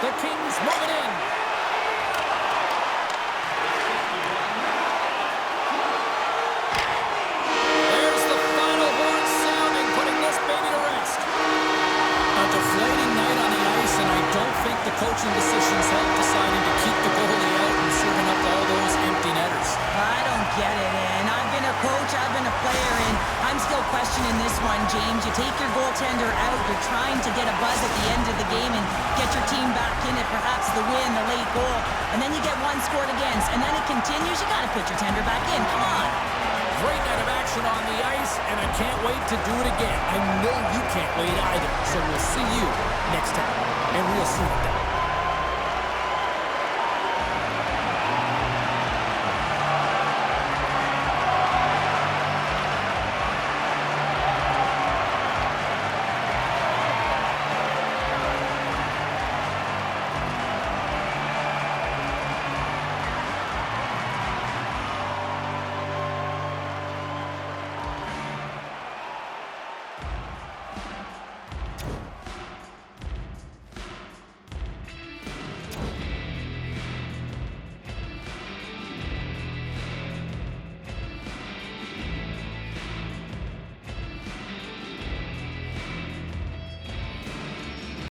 The Kings move it in. Coaching decisions help deciding to keep the goalie out and serving up all those empty netters. I don't get it, and I've been a coach, I've been a player, and I'm still questioning this one, James. You take your goaltender out, you're trying to get a buzz at the end of the game and get your team back in it, perhaps the win, the late goal, and then you get one scored against, and then it continues. You got to put your tender back in. Come on. Great night of action on the ice, and I can't wait to do it again. I know you can't wait either, so we'll see you next time, and we'll see you then.